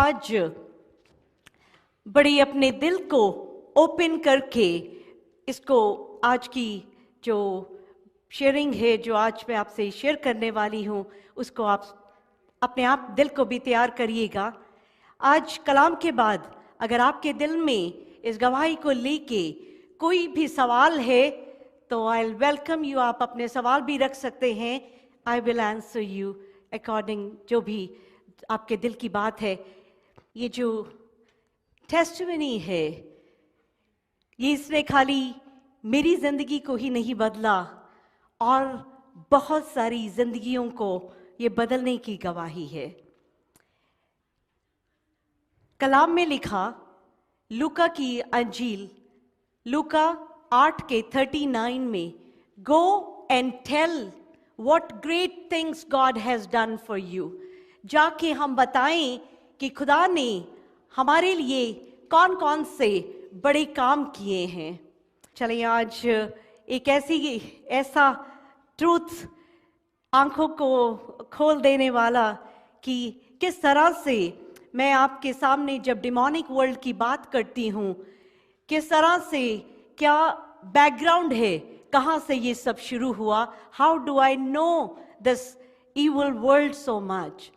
आज बड़ी अपने दिल को ओपन करके इसको आज की जो शेयरिंग है, जो आज मैं आपसे शेयर करने वाली हूँ, उसको आप अपने आप दिल को भी तैयार करिएगा। आज कलाम के बाद अगर आपके दिल में इस गवाही को लेके कोई भी सवाल है तो आई विल वेलकम यू। आप अपने सवाल भी रख सकते हैं। I will answer you according जो भी आपके दिल की बात है। ये जो टेस्टिमनी है, ये इसने खाली मेरी जिंदगी को ही नहीं बदला और बहुत सारी जिंदगियों को ये बदलने की गवाही है। कलाम में लिखा लूका की अंजील लूका 8:39 में, go and tell what great things God has done for you. जाके हम बताएं कि खुदा ने हमारे लिए कौन कौन से बड़े काम किए हैं। चलिए आज एक ऐसा ट्रूथ आंखों को खोल देने वाला कि किस तरह से मैं आपके सामने जब डिमोनिक वर्ल्ड की बात करती हूँ, किस तरह से, क्या बैकग्राउंड है, कहाँ से ये सब शुरू हुआ, how do I know this evil world so much.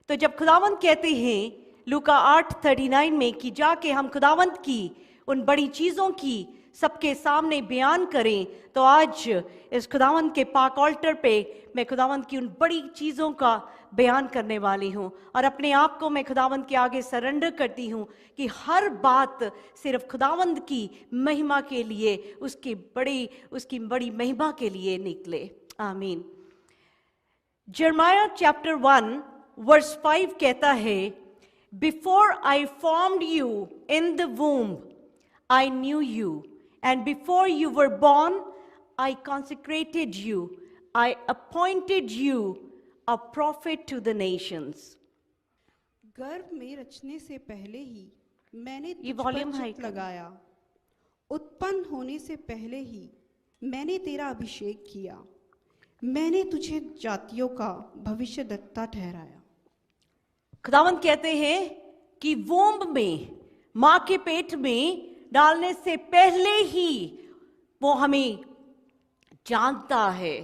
तो जब खुदावंद कहते हैं लूका 8:39 में कि जाके हम खुदावंद की उन बड़ी चीज़ों की सबके सामने बयान करें, तो आज इस खुदावंद के पाक ऑल्टर पे मैं खुदावंद की उन बड़ी चीज़ों का बयान करने वाली हूँ और अपने आप को मैं खुदावंद के आगे सरेंडर करती हूँ कि हर बात सिर्फ खुदावंद की महिमा के लिए, उसकी बड़ी महिमा के लिए निकले। आमीन। जर्माया चैप्टर 1 वर्स 5 कहता है, before I formed you in the womb I knew you, and before you were born I consecrated you, I appointed you a prophet to the nations। गर्भ में रचने से पहले ही मैंने तुझ पर चित्त लगाया, उत्पन्न होने से पहले ही मैंने तेरा अभिषेक किया, मैंने तुझे जातियों का भविष्यद्वक्ता ठहराया। खुदावंद कहते हैं कि वोम्ब में, माँ के पेट में डालने से पहले ही वो हमें जानता है।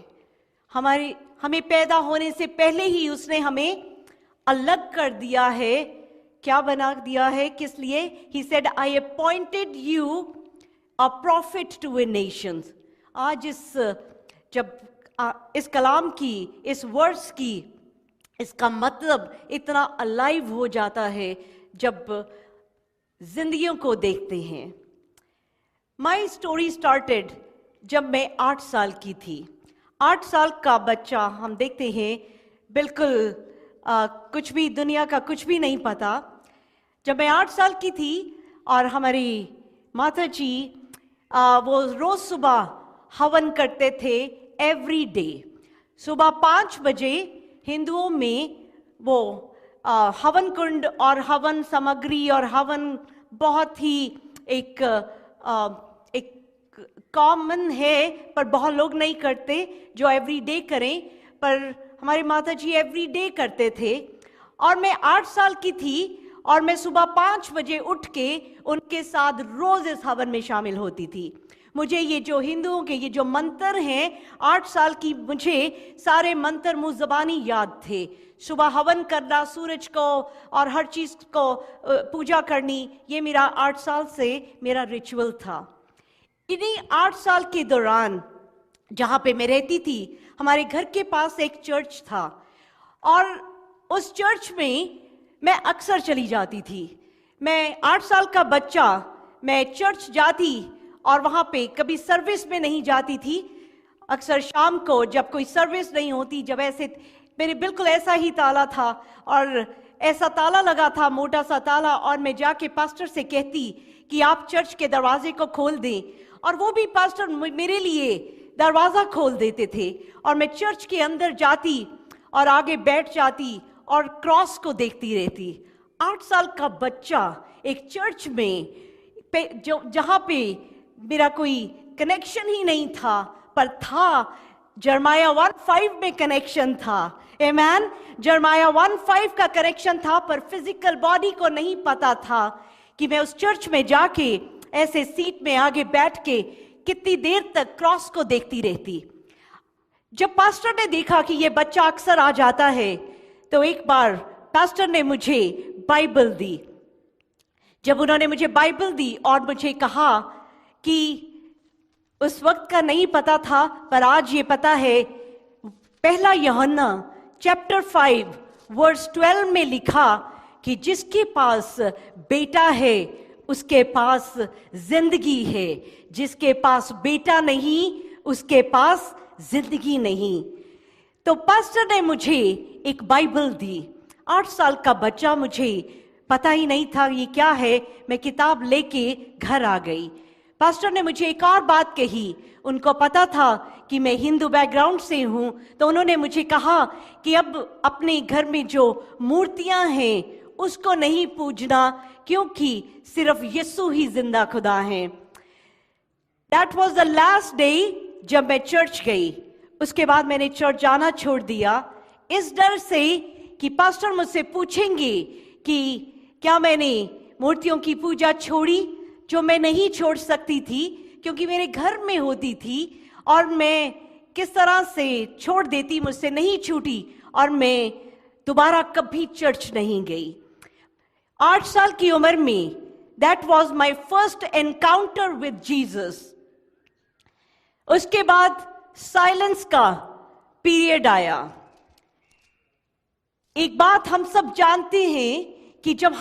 हमें पैदा होने से पहले ही उसने हमें अलग कर दिया है। क्या बना दिया है? किस लिए? He said, I appointed you a prophet to a nations। आज इस कलाम की, इस वर्स की, इसका मतलब इतना अलाइव हो जाता है जब जिंदगियों को देखते हैं। माई स्टोरी स्टार्टेड जब मैं 8 साल की थी। 8 साल का बच्चा, हम देखते हैं बिल्कुल कुछ भी, दुनिया का कुछ भी नहीं पता। जब मैं 8 साल की थी और हमारी माता जी वो रोज सुबह हवन करते थे, एवरी डे सुबह 5 बजे हिंदुओं में वो हवन कुंड और हवन सामग्री और हवन बहुत ही एक कॉमन है, पर बहुत लोग नहीं करते जो एवरी डे करें, पर हमारी माता जी एवरी डे करते थे। और मैं 8 साल की थी और मैं सुबह 5 बजे उठ के उनके साथ रोज इस हवन में शामिल होती थी। मुझे ये जो हिंदुओं के ये जो मंत्र हैं, 8 साल की मुझे सारे मंत्र मुँह ज़बानी याद थे। सुबह हवन करना, सूरज को और हर चीज़ को पूजा करनी, ये मेरा 8 साल से मेरा रिचुअल था। इन्हीं 8 साल के दौरान जहाँ पे मैं रहती थी, हमारे घर के पास एक चर्च था और उस चर्च में मैं अक्सर चली जाती थी। मैं 8 साल का बच्चा, मैं चर्च जाती और वहाँ पे कभी सर्विस में नहीं जाती थी। अक्सर शाम को जब कोई सर्विस नहीं होती, जब ऐसे मेरे बिल्कुल ऐसा ही ताला था और ऐसा ताला लगा था, मोटा सा ताला, और मैं जाके पास्टर से कहती कि आप चर्च के दरवाजे को खोल दें, और वो भी पास्टर मेरे लिए दरवाज़ा खोल देते थे और मैं चर्च के अंदर जाती और आगे बैठ जाती और क्रॉस को देखती रहती। 8 साल का बच्चा एक चर्च में जहाँ पे मेरा कोई कनेक्शन ही नहीं था, पर था जरमाया 1:5 में कनेक्शन था। आमेन। जरमाया 1:5 का कनेक्शन था, पर फिजिकल बॉडी को नहीं पता था कि मैं उस चर्च में जाके ऐसे सीट में आगे बैठ के कितनी देर तक क्रॉस को देखती रहती। जब पास्टर ने देखा कि ये बच्चा अक्सर आ जाता है, तो एक बार पास्टर ने मुझे बाइबल दी। जब उन्होंने मुझे बाइबल दी और मुझे कहा कि उस वक्त का नहीं पता था, पर आज ये पता है, पहला यूहन्ना चैप्टर 5 वर्स 12 में लिखा कि जिसके पास बेटा है उसके पास जिंदगी है, जिसके पास बेटा नहीं उसके पास जिंदगी नहीं। तो पास्टर ने मुझे एक बाइबल दी। 8 साल का बच्चा, मुझे पता ही नहीं था ये क्या है। मैं किताब लेके घर आ गई। पास्टर ने मुझे एक और बात कही। उनको पता था कि मैं हिंदू बैकग्राउंड से हूं, तो उन्होंने मुझे कहा कि अब अपने घर में जो मूर्तियां हैं उसको नहीं पूजना, क्योंकि सिर्फ यीशु ही जिंदा खुदा है। That was the last day जब मैं चर्च गई। उसके बाद मैंने चर्च जाना छोड़ दिया, इस डर से कि पास्टर मुझसे पूछेंगे कि क्या मैंने मूर्तियों की पूजा छोड़ी, जो मैं नहीं छोड़ सकती थी क्योंकि मेरे घर में होती थी, और मैं किस तरह से छोड़ देती, मुझसे नहीं छूटी और मैं दोबारा कभी चर्च नहीं गई। 8 साल की उम्र में that was my first encounter with Jesus. उसके बाद साइलेंस का पीरियड आया। एक बात हम सब जानते हैं कि जब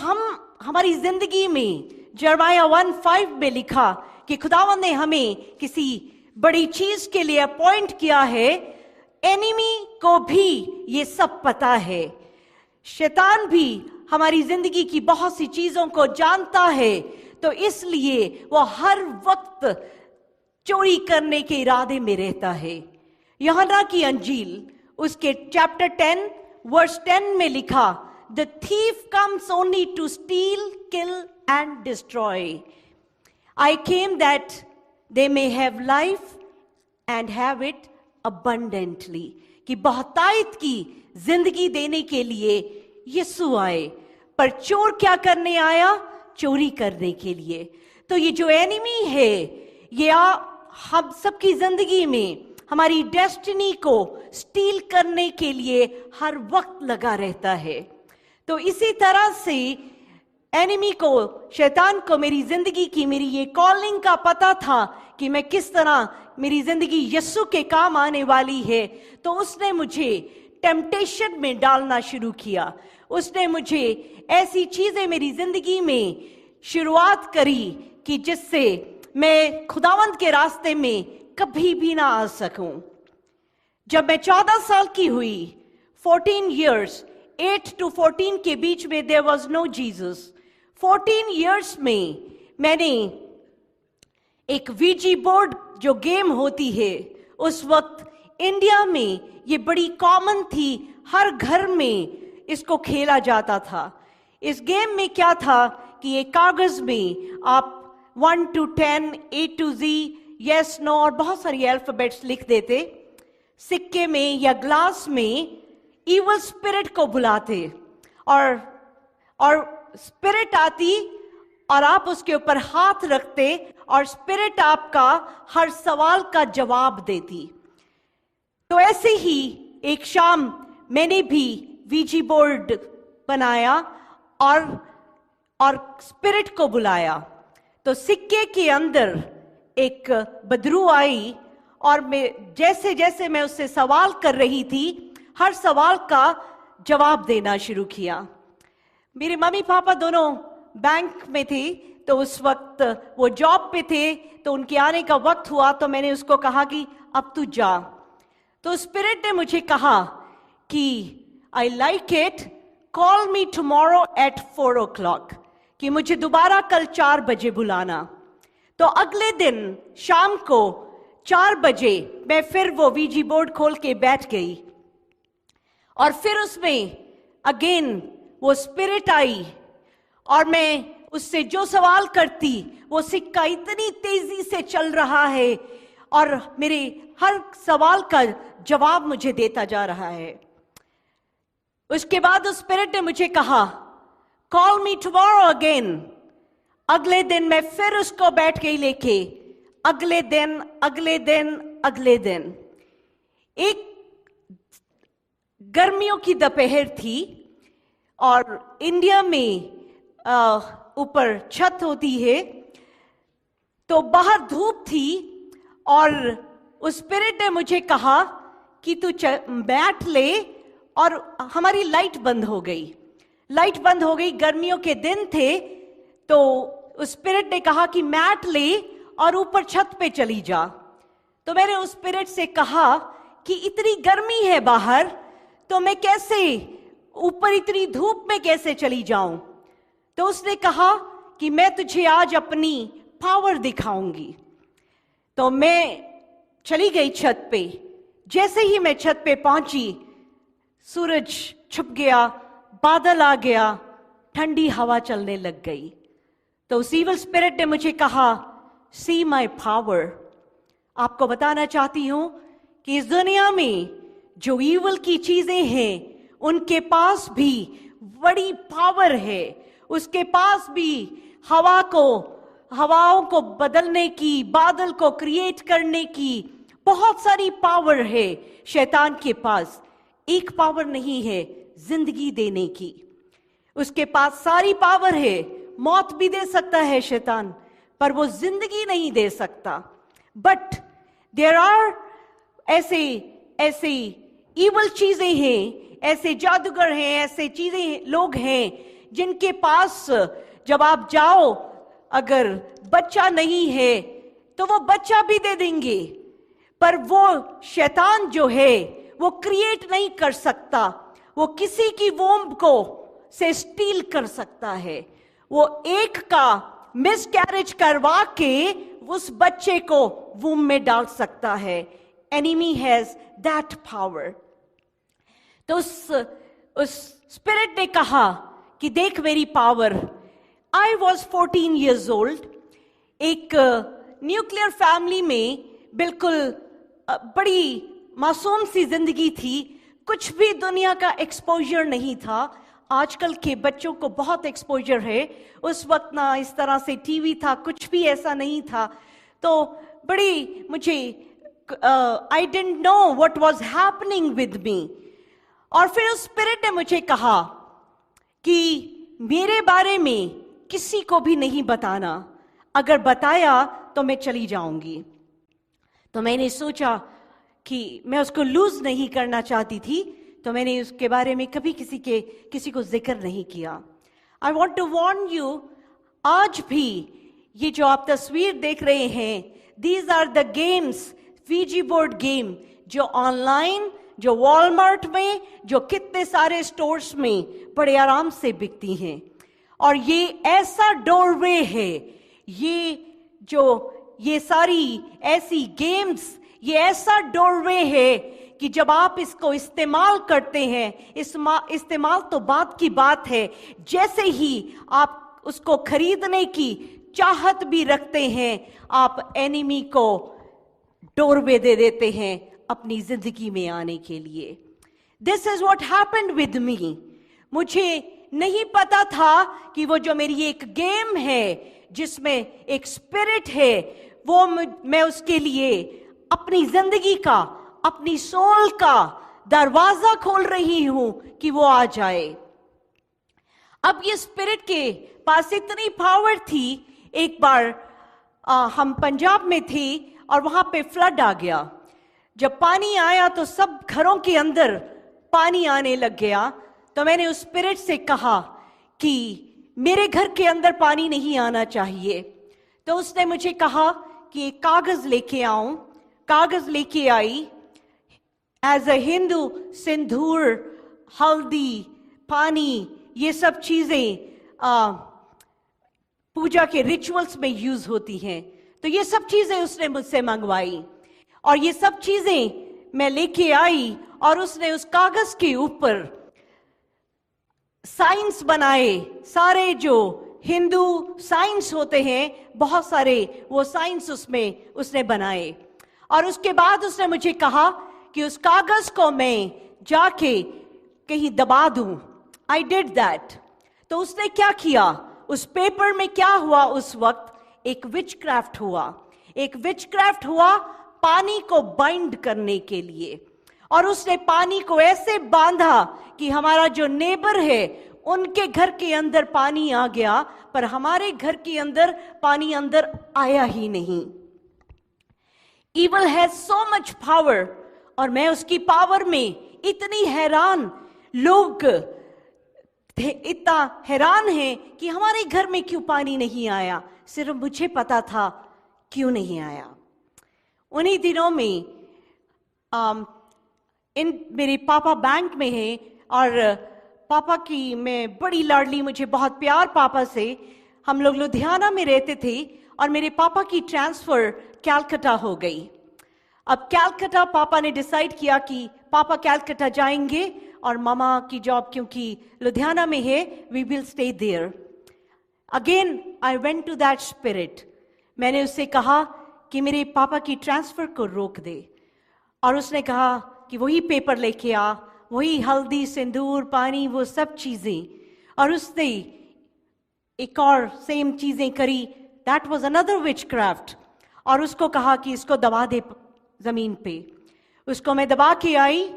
हमारी जिंदगी में जरमाया 1:5 में लिखा कि खुदावंद ने हमें किसी बड़ी चीज के लिए अपॉइंट किया है, एनिमी को भी ये सब पता है। शैतान भी हमारी जिंदगी की बहुत सी चीजों को जानता है, तो इसलिए वो हर वक्त चोरी करने के इरादे में रहता है। यूहन्ना की अंजील उसके चैप्टर 10 वर्स 10 में लिखा, the thief comes only to steal, kill and destroy. I came that they may have life and have it abundantly. कि बहुतायत की जिंदगी देने के लिए यीशु आए, पर चोर क्या करने आया? चोरी करने के लिए। तो ये जो एनिमी है, ये हम सबकी जिंदगी में हमारी डेस्टिनी को स्टील करने के लिए हर वक्त लगा रहता है। तो इसी तरह से एनिमी को, शैतान को मेरी जिंदगी की, मेरी ये कॉलिंग का पता था कि मैं किस तरह मेरी जिंदगी यीशु के काम आने वाली है। तो उसने मुझे टेम्पटेशन में डालना शुरू किया। उसने मुझे ऐसी चीजें मेरी जिंदगी में शुरुआत करी कि जिससे मैं खुदावंद के रास्ते में कभी भी ना आ सकूं। जब मैं 14 साल की हुई, 14 years, 8 to 14 के बीच में there was no Jesus। 14 years में मैंने एक वीजी बोर्ड जो गेम होती है, उस वक्त इंडिया में ये बड़ी कॉमन थी, हर घर में इसको खेला जाता था। इस गेम में क्या था कि एक कागज में आप 1 to 10, A to Z, yes, no और बहुत सारी अल्फाबेट्स लिख देते। सिक्के में या ग्लास में इवल स्पिरिट को बुलाते और स्पिरिट आती और आप उसके ऊपर हाथ रखते और स्पिरिट आपका हर सवाल का जवाब देती। तो ऐसे ही एक शाम मैंने भी वीजी बोर्ड बनाया और स्पिरिट को बुलाया। तो सिक्के के अंदर एक बदरू आई और जैसे जैसे मैं उससे सवाल कर रही थी, हर सवाल का जवाब देना शुरू किया। मेरे मम्मी पापा दोनों बैंक में थे, तो उस वक्त वो जॉब पे थे, तो उनके आने का वक्त हुआ। तो मैंने उसको कहा कि अब तू जा। तो स्पिरिट ने मुझे कहा कि I like it, call me tomorrow at 4 o'clock, कि मुझे दोबारा कल 4 बजे बुलाना। तो अगले दिन शाम को 4 बजे मैं फिर वो वीजी बोर्ड खोल के बैठ गई और फिर उसमें अगेन वो स्पिरिट आई और मैं उससे जो सवाल करती, वो सिक्का इतनी तेजी से चल रहा है और मेरे हर सवाल का जवाब मुझे देता जा रहा है। उसके बाद उस स्पिरिट ने मुझे कहा, कॉल मी टुमारो अगेन। अगले दिन मैं फिर उसको बैठ गई लेके, अगले दिन अगले दिन अगले दिन। एक गर्मियों की दोपहर थी और इंडिया में ऊपर छत होती है, तो बाहर धूप थी और उस स्पिरिट ने मुझे कहा कि तू बैठ ले, और हमारी लाइट बंद हो गई। लाइट बंद हो गई, गर्मियों के दिन थे, तो उस स्पिरिट ने कहा कि मैट ले और ऊपर छत पे चली जा। तो मैंने उस स्पिरिट से कहा कि इतनी गर्मी है बाहर, तो मैं कैसे ऊपर इतनी धूप में कैसे चली जाऊं? तो उसने कहा कि मैं तुझे आज अपनी पावर दिखाऊंगी। तो मैं चली गई छत पे। जैसे ही मैं छत पे पहुंची, सूरज छुप गया, बादल आ गया, ठंडी हवा चलने लग गई। तो उस ईवल स्पिरिट ने मुझे कहा, सी माई पावर। आपको बताना चाहती हूं कि इस दुनिया में जो ईवल की चीजें हैं, उनके पास भी बड़ी पावर है। उसके पास भी हवाओं को बदलने की, बादल को क्रिएट करने की बहुत सारी पावर है शैतान के पास। एक पावर नहीं है जिंदगी देने की। उसके पास सारी पावर है, मौत भी दे सकता है शैतान, पर वो जिंदगी नहीं दे सकता। बट देयर आर ऐसे इवल चीजें हैं, ऐसे जादूगर हैं, ऐसे चीजें लोग हैं जिनके पास जब आप जाओ, अगर बच्चा नहीं है तो वो बच्चा भी दे देंगे, पर वो शैतान जो है वो क्रिएट नहीं कर सकता। वो किसी की वोम को से स्टील कर सकता है। वो एक का मिसकैरेज करवा के उस बच्चे को वोम में डाल सकता है। Enemy has that power. तो उस स्पिरिट ने कहा कि देख मेरी power. I was 14 years old। एक न्यूक्लियर फैमिली में बिल्कुल बड़ी मासूम सी जिंदगी थी। कुछ भी दुनिया का एक्सपोजर नहीं था। आजकल के बच्चों को बहुत एक्सपोजर है, उस वक्त ना इस तरह से टीवी था, कुछ भी ऐसा नहीं था। तो बड़ी मुझे I didn't know what was happening with me. और फिर उस स्पिरिट ने मुझे कहा कि मेरे बारे में किसी को भी नहीं बताना, अगर बताया तो मैं चली जाऊंगी। तो मैंने सोचा कि मैं उसको लूज नहीं करना चाहती थी, तो मैंने उसके बारे में कभी किसी को जिक्र नहीं किया। I want to warn you, आज भी ये जो आप तस्वीर देख रहे हैं, these are the games, Ouija board game, जो ऑनलाइन, जो वॉलमार्ट में, जो कितने सारे स्टोर्स में बड़े आराम से बिकती हैं। और ये ऐसा डोरवे है, ये सारी ऐसी गेम्स, ये ऐसा डोरवे है कि जब आप इसको इस्तेमाल करते हैं, इस्तेमाल तो बात की बात है, जैसे ही आप उसको खरीदने की चाहत भी रखते हैं, आप एनिमी को डोरवे दे देते हैं अपनी जिंदगी में आने के लिए। This is what happened with me. मुझे नहीं पता था कि वो जो मेरी एक गेम है जिसमें एक स्पिरिट है, वो मैं उसके लिए अपनी जिंदगी का, अपनी सोल का दरवाजा खोल रही हूं कि वो आ जाए। अब ये स्पिरिट के पास इतनी पावर थी। एक बार हम पंजाब में थे और वहां पे फ्लड आ गया। जब पानी आया तो सब घरों के अंदर पानी आने लग गया। तो मैंने उस स्पिरिट से कहा कि मेरे घर के अंदर पानी नहीं आना चाहिए। तो उसने मुझे कहा कि एक कागज लेके आऊं। कागज लेके आई। एज अ हिंदू, सिंदूर, हल्दी, पानी, ये सब चीजें पूजा के रिचुअल्स में यूज होती हैं। तो ये सब चीजें उसने मुझसे मंगवाई और ये सब चीजें मैं लेके आई और उसने उस कागज के ऊपर साइंस बनाए। सारे जो हिंदू साइंस होते हैं, बहुत सारे वो साइंस उसमें उसने बनाए। और उसके बाद उसने मुझे कहा कि उस कागज को मैं जाके कहीं दबा दूं। I did that. तो उसने क्या किया, उस पेपर में क्या हुआ, उस वक्त एक विचक्राफ्ट हुआ। एक विचक्राफ्ट हुआ पानी को बाइंड करने के लिए, और उसने पानी को ऐसे बांधा कि हमारा जो नेबर है उनके घर के अंदर पानी आ गया, पर हमारे घर के अंदर पानी अंदर आया ही नहीं। Evil has so much power, और मैं उसकी पावर में इतनी हैरान, लोग इतना हैरान हैं कि हमारे घर में क्यों पानी नहीं आया। सिर्फ मुझे पता था क्यों नहीं आया। उन्हीं दिनों में मेरे पापा बैंक में हैं, और पापा की मैं बड़ी लाडली, मुझे बहुत प्यार पापा से। हम लोग लुधियाना में रहते थे और मेरे पापा की ट्रांसफर कैलकाटा हो गई। अब कैलकाटा पापा ने डिसाइड किया कि पापा कैलकाटा जाएंगे और मामा की जॉब क्योंकि लुधियाना में है, we will stay there. Again I went to that spirit. मैंने उससे कहा कि मेरे पापा की ट्रांसफर को रोक दे, और उसने कहा कि वही पेपर लेके आ, वही हल्दी सिंदूर पानी वो सब चीजें, और उसने एक और सेम चीजें करी। That was another witchcraft. और उसको कहा कि इसको दबा दे जमीन पे। उसको मैं दबा के आई,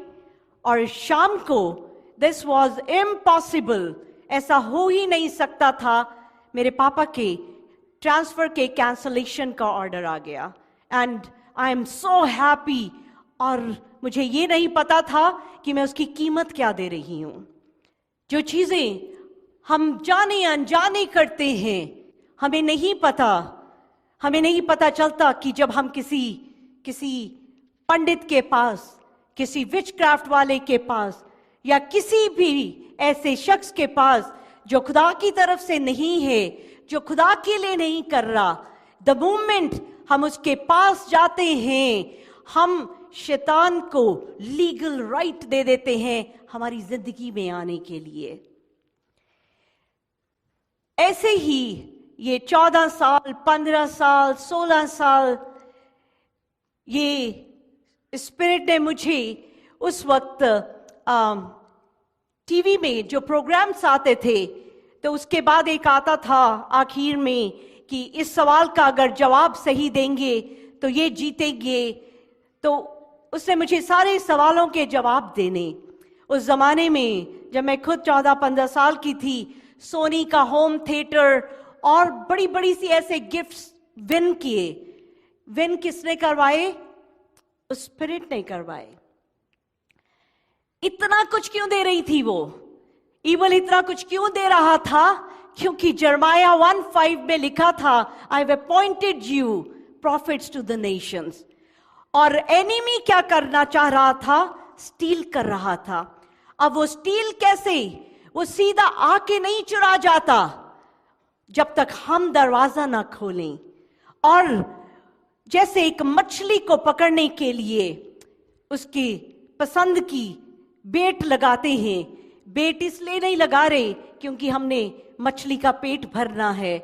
और शाम को, दिस वाज इम्पॉसिबल, ऐसा हो ही नहीं सकता था, मेरे पापा के ट्रांसफर के कैंसलेशन का ऑर्डर आ गया। And I am so happy. और मुझे ये नहीं पता था कि मैं उसकी कीमत क्या दे रही हूं। जो चीजें हम जाने अनजाने करते हैं, हमें नहीं पता चलता कि जब हम किसी पंडित के पास, किसी विचक्राफ्ट वाले के पास, या किसी भी ऐसे शख्स के पास जो खुदा की तरफ से नहीं है, जो खुदा के लिए नहीं कर रहा, द मोमेंट हम उसके पास जाते हैं, हम शैतान को लीगल राइट दे देते हैं हमारी जिंदगी में आने के लिए। ऐसे ही ये 14 साल, 15 साल, 16 साल, ये स्पिरिट ने मुझे उस वक्त टीवी में जो प्रोग्राम्स आते थे, तो उसके बाद एक आता था आखिर में कि इस सवाल का अगर जवाब सही देंगे तो ये जीतेंगे। तो उसने मुझे सारे सवालों के जवाब देने। उस जमाने में जब मैं खुद 14-15 साल की थी, सोनी का होम थिएटर और बड़ी बड़ी सी ऐसे गिफ्ट्स विन किए। विन किसने करवाए? उस स्पिरिट ने करवाए। इतना कुछ क्यों दे रही थी वो? ईवल इतना कुछ क्यों दे रहा था? क्योंकि जर्माया 1:5 में लिखा था, I have appointed you prophets to the nations. और एनिमी क्या करना चाह रहा था? स्टील कर रहा था। अब वो स्टील कैसे? वो सीधा आके नहीं चुरा जाता जब तक हम दरवाजा ना खोलें। और जैसे एक मछली को पकड़ने के लिए उसकी पसंद की बेट लगाते हैं, बेट इसलिए नहीं लगा रहे क्योंकि हमने मछली का पेट भरना है,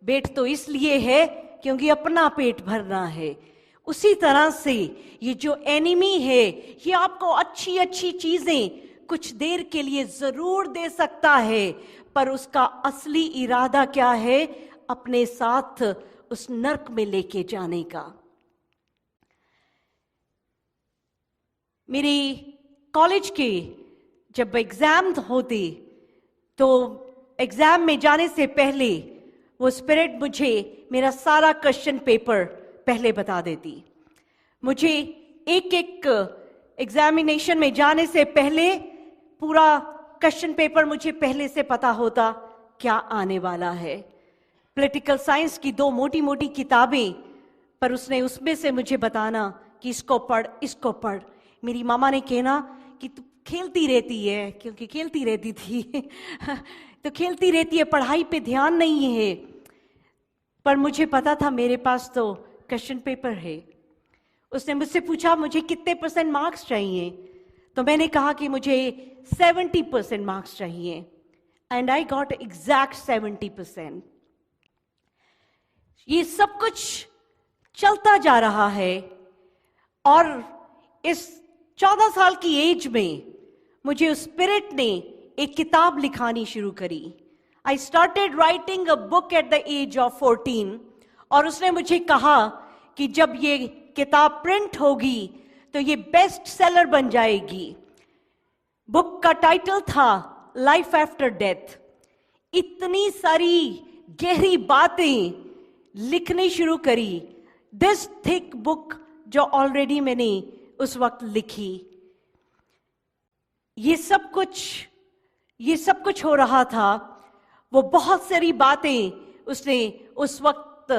बेट तो इसलिए है क्योंकि अपना पेट भरना है। उसी तरह से ये जो एनिमी है, ये आपको अच्छी अच्छी चीजें कुछ देर के लिए जरूर दे सकता है, पर उसका असली इरादा क्या है? अपने साथ उस नर्क में लेके जाने का। मेरे कॉलेज के जब एग्जाम होते, तो एग्जाम में जाने से पहले वो स्पिरिट मुझे मेरा सारा क्वेश्चन पेपर पहले बता देती। मुझे एक एक एग्जामिनेशन में जाने से पहले पूरा क्वेश्चन पेपर मुझे पहले से पता होता क्या आने वाला है। पॉलिटिकल साइंस की 2 मोटी मोटी किताबें, पर उसने उसमें से मुझे बताना कि इसको पढ़, इसको पढ़। मेरी मामा ने कहना कि तू खेलती रहती है, क्योंकि खेलती रहती थी तो खेलती रहती है, पढ़ाई पे ध्यान नहीं है। पर मुझे पता था मेरे पास तो क्वेश्चन पेपर है। उसने मुझसे पूछा मुझे कितने % मार्क्स चाहिए, तो मैंने कहा कि मुझे 70% मार्क्स चाहिए, एंड आई गॉट एग्जैक्ट 70%। ये सब कुछ चलता जा रहा है। और इस 14 साल की एज में मुझे उस स्पिरिट ने एक किताब लिखानी शुरू करी. I started writing a book at the age of 14. और उसने मुझे कहा कि जब ये किताब प्रिंट होगी तो ये बेस्ट सेलर बन जाएगी. बुक का टाइटल था लाइफ आफ्टर डेथ. इतनी सारी गहरी बातें लिखनी शुरू करी. दिस थिक बुक जो ऑलरेडी मैंने उस वक्त लिखी. ये सब कुछ हो रहा था. वो बहुत सारी बातें उसने उस वक्त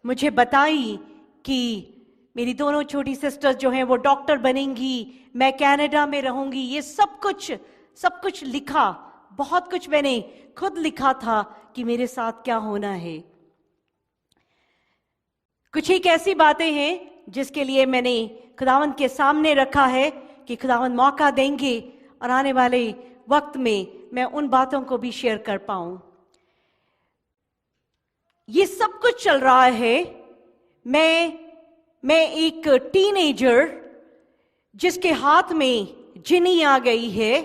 मुझे बताई कि मेरी दोनों छोटी सिस्टर्स जो हैं वो डॉक्टर बनेंगी, मैं कनाडा में रहूंगी. ये सब कुछ लिखा. बहुत कुछ मैंने खुद लिखा था कि मेरे साथ क्या होना है. कुछ एक ऐसी बातें हैं जिसके लिए मैंने खुदावंद के सामने रखा है कि खुदावंद मौका देंगे और आने वाले वक्त में मैं उन बातों को भी शेयर कर पाऊं. ये सब कुछ चल रहा है. मैं एक टीनेजर जिसके हाथ में जिनी आ गई है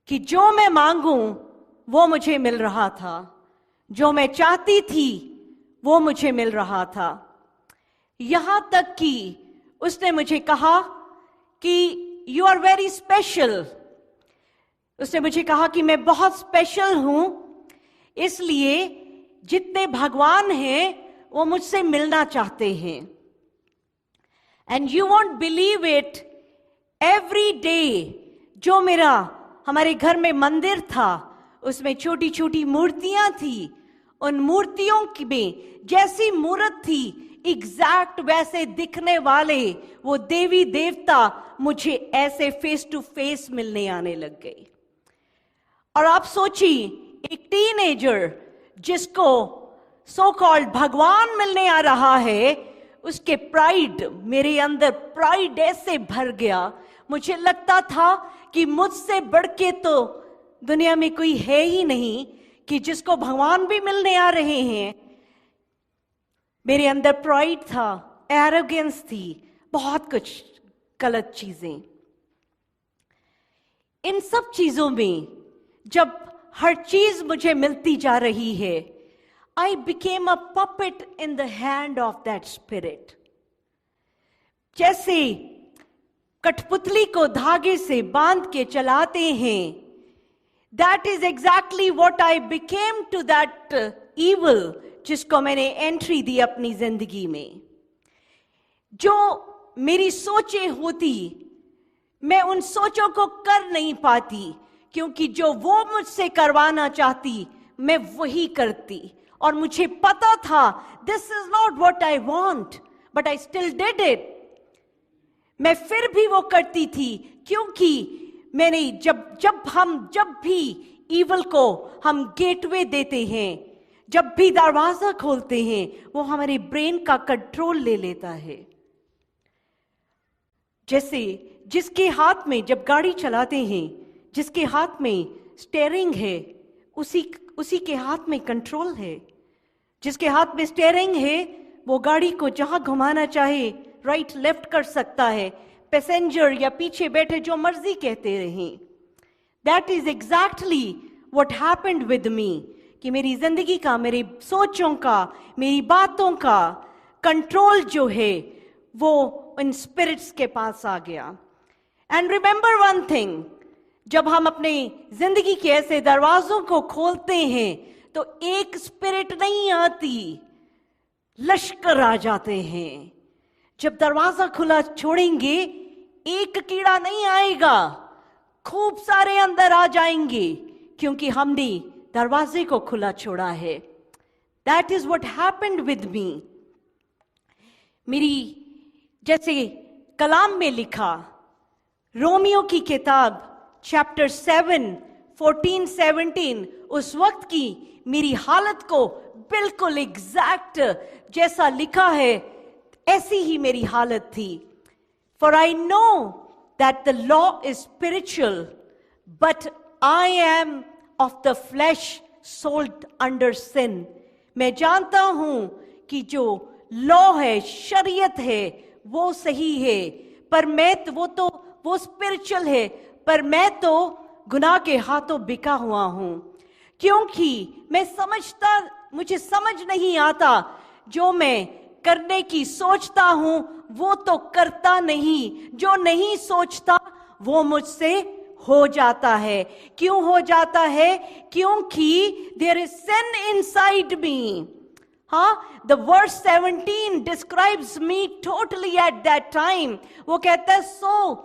कि जो मैं मांगूं वो मुझे मिल रहा था. जो मैं चाहती थी वो मुझे मिल रहा था. यहां तक कि उसने मुझे कहा कि यू आर वेरी स्पेशल. उसने मुझे कहा कि मैं बहुत स्पेशल हूं, इसलिए जितने भगवान हैं वो मुझसे मिलना चाहते हैं. And you won't believe it, every day जो हमारे घर में मंदिर था उसमें छोटी छोटी मूर्तियां थी. उन मूर्तियों में जैसी मूर्त थी एग्जैक्ट वैसे दिखने वाले वो देवी देवता मुझे ऐसे फेस टू फेस मिलने आने लग गए. और आप सोचिए, एक टीनेजर जिसको सो कॉल्ड भगवान मिलने आ रहा है, उसके प्राइड, मेरे अंदर प्राइड ऐसे भर गया. मुझे लगता था कि मुझसे बढ़ के तो दुनिया में कोई है ही नहीं कि जिसको भगवान भी मिलने आ रहे हैं. मेरे अंदर प्राइड था, एरोगेंस थी, बहुत कुछ गलत चीजें. इन सब चीजों में जब हर चीज मुझे मिलती जा रही है, I became a puppet in the hand of that spirit. जैसे कठपुतली को धागे से बांध के चलाते हैं, that is exactly what I became to that evil जिसको मैंने एंट्री दी अपनी जिंदगी में. जो मेरी सोचें होती, मैं उन सोचों को कर नहीं पाती, क्योंकि जो वो मुझसे करवाना चाहती मैं वही करती. और मुझे पता था this is not what I want, but I still did it. मैं फिर भी वो करती थी, क्योंकि मैंने जब भी ईवल को हम गेटवे देते हैं, जब भी दरवाजा खोलते हैं, वो हमारे ब्रेन का कंट्रोल ले लेता है. जैसे जिसके हाथ में, जब गाड़ी चलाते हैं, जिसके हाथ में स्टीयरिंग है उसी के हाथ में कंट्रोल है. जिसके हाथ में स्टीयरिंग है वो गाड़ी को जहां घुमाना चाहे राइट लेफ्ट कर सकता है. पैसेंजर या पीछे बैठे जो मर्जी कहते रहें. That is exactly what happened with me, कि मेरी जिंदगी का, मेरी सोचों का, मेरी बातों का कंट्रोल जो है वो इन स्पिरिट्स के पास आ गया. एंड रिमेंबर वन थिंग, जब हम अपने जिंदगी के ऐसे दरवाजों को खोलते हैं तो एक स्पिरिट नहीं आती, लश्कर आ जाते हैं. जब दरवाजा खुला छोड़ेंगे, एक कीड़ा नहीं आएगा, खूब सारे अंदर आ जाएंगे, क्योंकि हमने दरवाजे को खुला छोड़ा है. That is what happened with me. मेरी, जैसे कलाम में लिखा, रोमियो की किताब चैप्टर 7 14-17, उस वक्त की मेरी हालत को बिल्कुल एग्जैक्ट जैसा लिखा है ऐसी ही मेरी हालत थी. For I know that the law is spiritual, but I am of the flesh sold under sin. मैं जानता हूं कि जो लॉ है, शरीयत है, वो सही है, पर वो स्पिरिचुअल है, पर मैं तो गुनाह के हाथों बिका हुआ हूं, क्योंकि मुझे समझ नहीं आता, जो मैं करने की सोचता हूं वो तो करता नहीं, जो नहीं सोचता वो मुझसे हो जाता है। क्यों हो जाता है? क्योंकि there is sin inside me. हाँ, the verse 17 describes me totally at that time. वो कहता है, so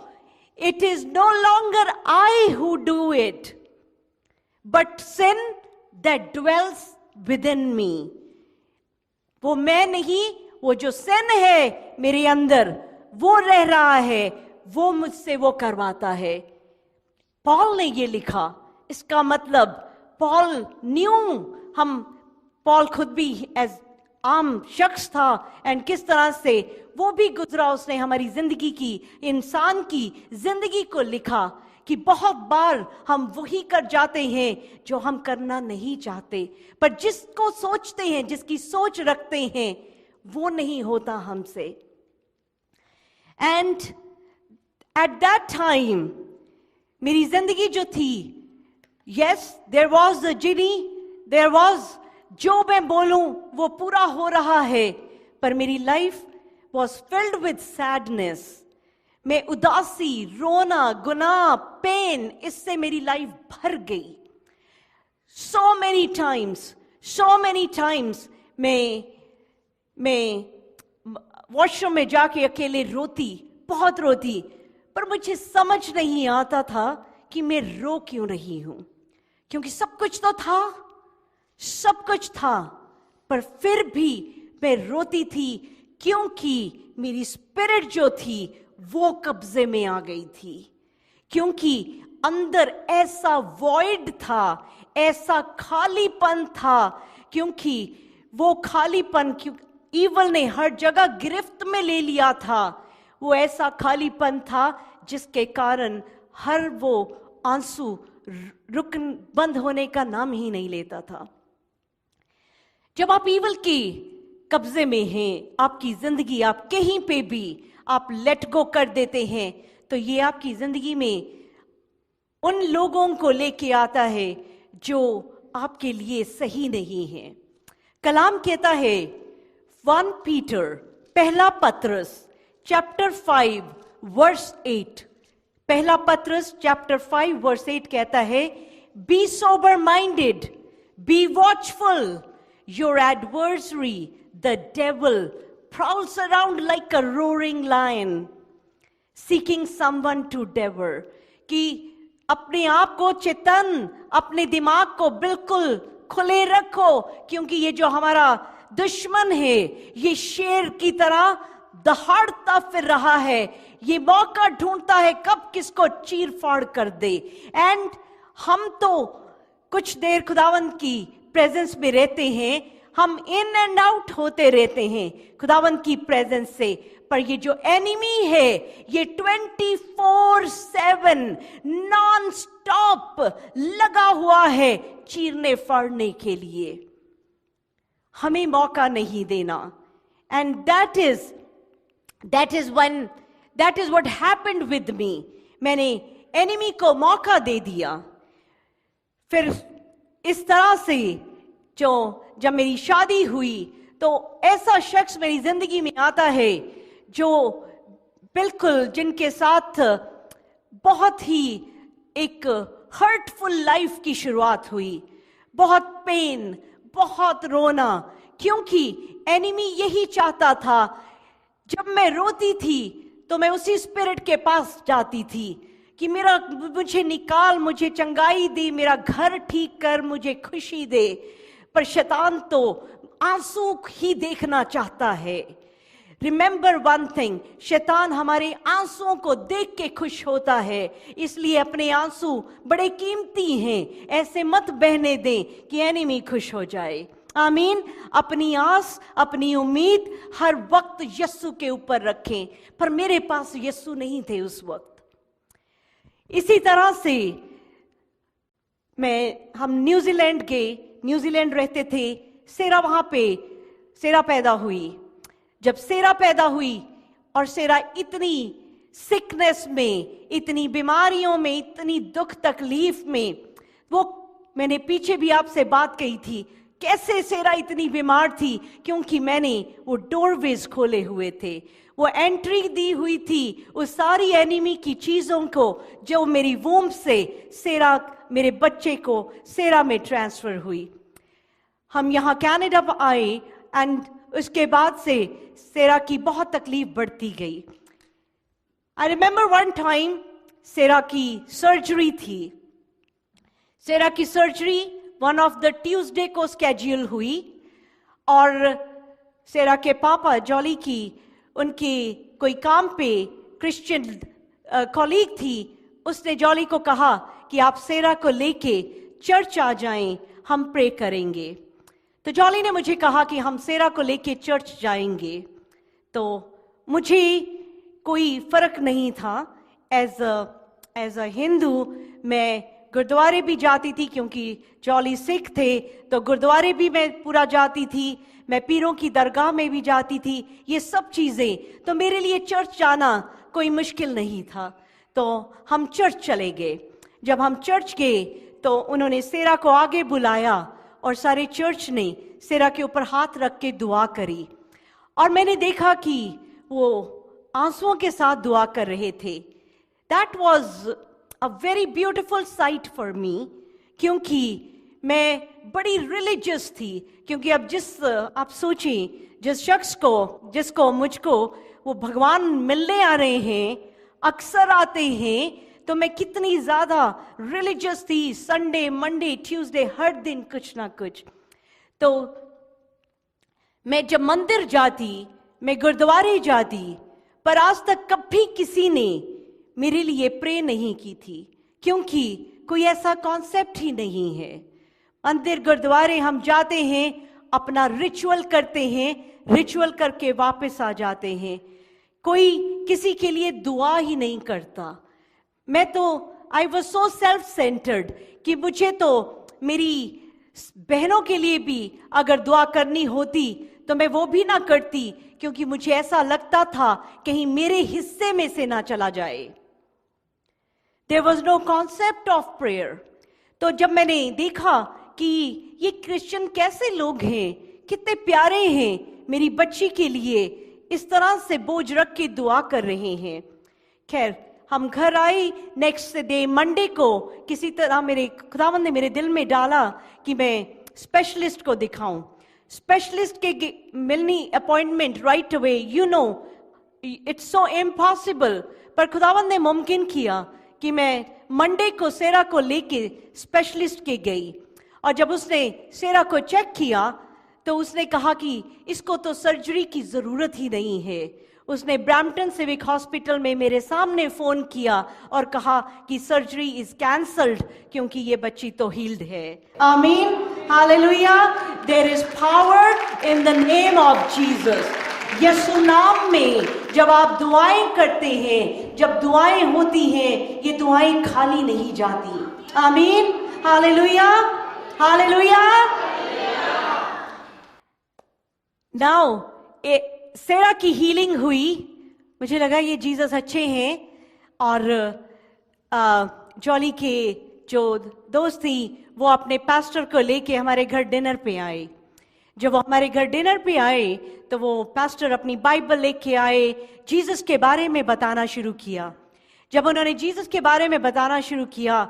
it is no longer I who do it, but sin that dwells within me. वो मैं नहीं, वो जो sin है मेरे अंदर वो रह रहा है, वो मुझसे वो करवाता है। पॉल ने ये लिखा, इसका मतलब पॉल खुद भी एज आम शख्स था, एंड किस तरह से वो भी गुजरा, उसने हमारी जिंदगी की, इंसान की जिंदगी को लिखा कि बहुत बार हम वही कर जाते हैं जो हम करना नहीं चाहते, पर जिसको सोचते हैं, जिसकी सोच रखते हैं, वो नहीं होता हमसे। एंड एट दैट टाइम मेरी जिंदगी जो थी, yes there was the genie, there was, जो मैं बोलूं वो पूरा हो रहा है, पर मेरी life was filled with sadness. मैं उदासी, रोना, गुनाह, पेन, इससे मेरी लाइफ भर गई। सो मेनी टाइम्स मैं वॉशरूम में जाके अकेले रोती, बहुत रोती, पर मुझे समझ नहीं आता था कि मैं रो क्यों रही हूं, क्योंकि सब कुछ तो था, सब कुछ था, पर फिर भी मैं रोती थी, क्योंकि मेरी स्पिरिट जो थी वो कब्जे में आ गई थी, क्योंकि अंदर ऐसा वॉइड था, ऐसा खालीपन था, क्योंकि वो खालीपन ईवल ने हर जगह गिरफ्त में ले लिया था। वो ऐसा खालीपन था जिसके कारण हर वो आंसू बंद होने का नाम ही नहीं लेता था। जब आप ईवल के कब्जे में हैं, आपकी जिंदगी, आप कहीं पे भी आप लेट गो कर देते हैं, तो ये आपकी जिंदगी में उन लोगों को लेके आता है जो आपके लिए सही नहीं है। कलाम कहता है 1 पीटर, पहला पत्रस चैप्टर 5 वर्स 8, पहला पत्रस चैप्टर 5 वर्स 8 कहता है, be sober minded, be watchful, your adversary the devil prowls around like a roaring lion seeking someone to devour। कि अपने आप को चेतन, अपने दिमाग को बिल्कुल खुले रखो, क्योंकि ये जो हमारा दुश्मन है, ये शेर की तरह दहाड़ता फिर रहा है, ये मौका ढूंढता है कब किसको चीर फाड़ कर दे। एंड हम तो कुछ देर खुदावंद की प्रेजेंस में रहते हैं, हम इन एंड आउट होते रहते हैं खुदावंद की प्रेजेंस से, पर ये जो एनिमी है ये 24/7 नॉन स्टॉप लगा हुआ है चीरने फाड़ने के लिए, हमें मौका नहीं देना। And that is what happened with me. मैंने एनिमी को मौका दे दिया। फिर इस तरह से जब मेरी शादी हुई, तो ऐसा शख्स मेरी जिंदगी में आता है जो बिल्कुल, जिनके साथ बहुत ही एक हर्टफुल लाइफ की शुरुआत हुई, बहुत पेन, बहुत रोना, क्योंकि एनिमी यही चाहता था, जब मैं रोती थी तो मैं उसी स्पिरिट के पास जाती थी कि मुझे निकाल, मुझे चंगाई दे, मेरा घर ठीक कर, मुझे खुशी दे। पर शैतान तो आंसू ही देखना चाहता है। रिमेंबर वन थिंग, शैतान हमारे आंसुओं को देख के खुश होता है, इसलिए अपने आंसू बड़े कीमती हैं, ऐसे मत बहने दें कि एनिमी खुश हो जाए। आमीन। अपनी आस, अपनी उम्मीद हर वक्त यस्सु के ऊपर रखें, पर मेरे पास यस्सु नहीं थे उस वक्त। इसी तरह से हम न्यूजीलैंड रहते थे। सेरा पैदा हुई। जब सेरा पैदा हुई और सेरा इतनी सिकनेस में, इतनी बीमारियों में, इतनी दुख तकलीफ में, वो मैंने पीछे भी आपसे बात कही थी कैसे सेरा इतनी बीमार थी, क्योंकि मैंने वो डोरवेज खोले हुए थे, वो एंट्री दी हुई थी उस सारी एनिमी की चीजों को जो मेरी वूम्ब से सेरा, मेरे बच्चे को सेरा में ट्रांसफर हुई। हम यहाँ कनाडा आए एंड उसके बाद से सेरा की बहुत तकलीफ बढ़ती गई। आई रिमेंबर वन टाइम सेरा की सर्जरी थी। सेरा की surgery one of the Tuesday को स्केड्यूल हुई और सेरा के पापा जॉली की उनके कोई काम पे क्रिश्चियन कॉलीग थी, उसने जॉली को कहा कि आप सेरा को लेके चर्च आ जाएं, हम प्रे करेंगे। तो जॉली ने मुझे कहा कि हम सेरा को लेके चर्च जाएंगे। तो मुझे कोई फर्क नहीं था, एज अ हिंदू मैं गुरुद्वारे भी जाती थी, क्योंकि जॉली सिख थे तो गुरुद्वारे भी मैं पूरा जाती थी, मैं पीरों की दरगाह में भी जाती थी, ये सब चीजें, तो मेरे लिए चर्च जाना कोई मुश्किल नहीं था। तो हम चर्च चले गए। जब हम चर्च गए तो उन्होंने सेरा को आगे बुलाया और सारे चर्च ने सेरा के ऊपर हाथ रख के दुआ करी और मैंने देखा कि वो आंसुओं के साथ दुआ कर रहे थे। That was a very beautiful site for me, क्योंकि मैं बड़ी रिलीजियस थी। क्योंकि अब आप सोचें, जिस शख्स को, जिसको, मुझको वो भगवान मिलने आ रहे हैं, अक्सर आते हैं, तो मैं कितनी ज्यादा रिलीजियस थी। संडे, मंडे, ट्यूसडे, हर दिन कुछ ना कुछ। तो मैं जब मंदिर जाती, मैं गुरुद्वारे जाती, पर आज तक कभी किसी ने मेरे लिए प्रे नहीं की थी, क्योंकि कोई ऐसा कॉन्सेप्ट ही नहीं है। मंदिर गुरुद्वारे हम जाते हैं, अपना रिचुअल करते हैं, रिचुअल करके वापस आ जाते हैं, कोई किसी के लिए दुआ ही नहीं करता। मैं तो I was so self centred कि मुझे तो मेरी बहनों के लिए भी अगर दुआ करनी होती तो मैं वो भी ना करती, क्योंकि मुझे ऐसा लगता था कहीं मेरे हिस्से में से ना चला जाए। There was no concept of prayer. तो जब मैंने देखा कि ये क्रिश्चियन कैसे लोग हैं, कितने प्यारे हैं, मेरी बच्ची के लिए इस तरह से बोझ रख के दुआ कर रहे हैं। खैर, हम घर आए नेक्स्ट डे मंडे को, किसी तरह मेरे खुदावंद ने मेरे दिल में डाला कि मैं स्पेशलिस्ट को दिखाऊं। स्पेशलिस्ट के मिलनी appointment right away, you know it's so impossible, पर खुदावंद ने मुमकिन किया कि मैं मंडे को सेरा को लेके स्पेशलिस्ट के गई। और जब उसने सेरा को चेक किया तो उसने कहा कि इसको तो सर्जरी की जरूरत ही नहीं है। उसने ब्रैम्पटन सिविक हॉस्पिटल में मेरे सामने फोन किया और कहा कि सर्जरी इज कैंसल्ड, क्योंकि ये बच्ची तो हील्ड है। Amen, hallelujah. There is power in the name of Jesus. यीशु नाम में जब आप दुआएं करते हैं, जब दुआएं होती हैं, ये दुआएं खाली नहीं जाती। आमीन, हालेलुया, हालेलुया। नाउ सेरा की हीलिंग हुई, मुझे लगा ये जीसस अच्छे हैं। और जॉली के जो दोस्त थी वो अपने पास्टर को लेके हमारे घर डिनर पे आए। जब वो हमारे घर डिनर पे आए तो वो पास्टर अपनी बाइबल लेके आए, जीसस के बारे में बताना शुरू किया। जब उन्होंने जीसस के बारे में बताना शुरू किया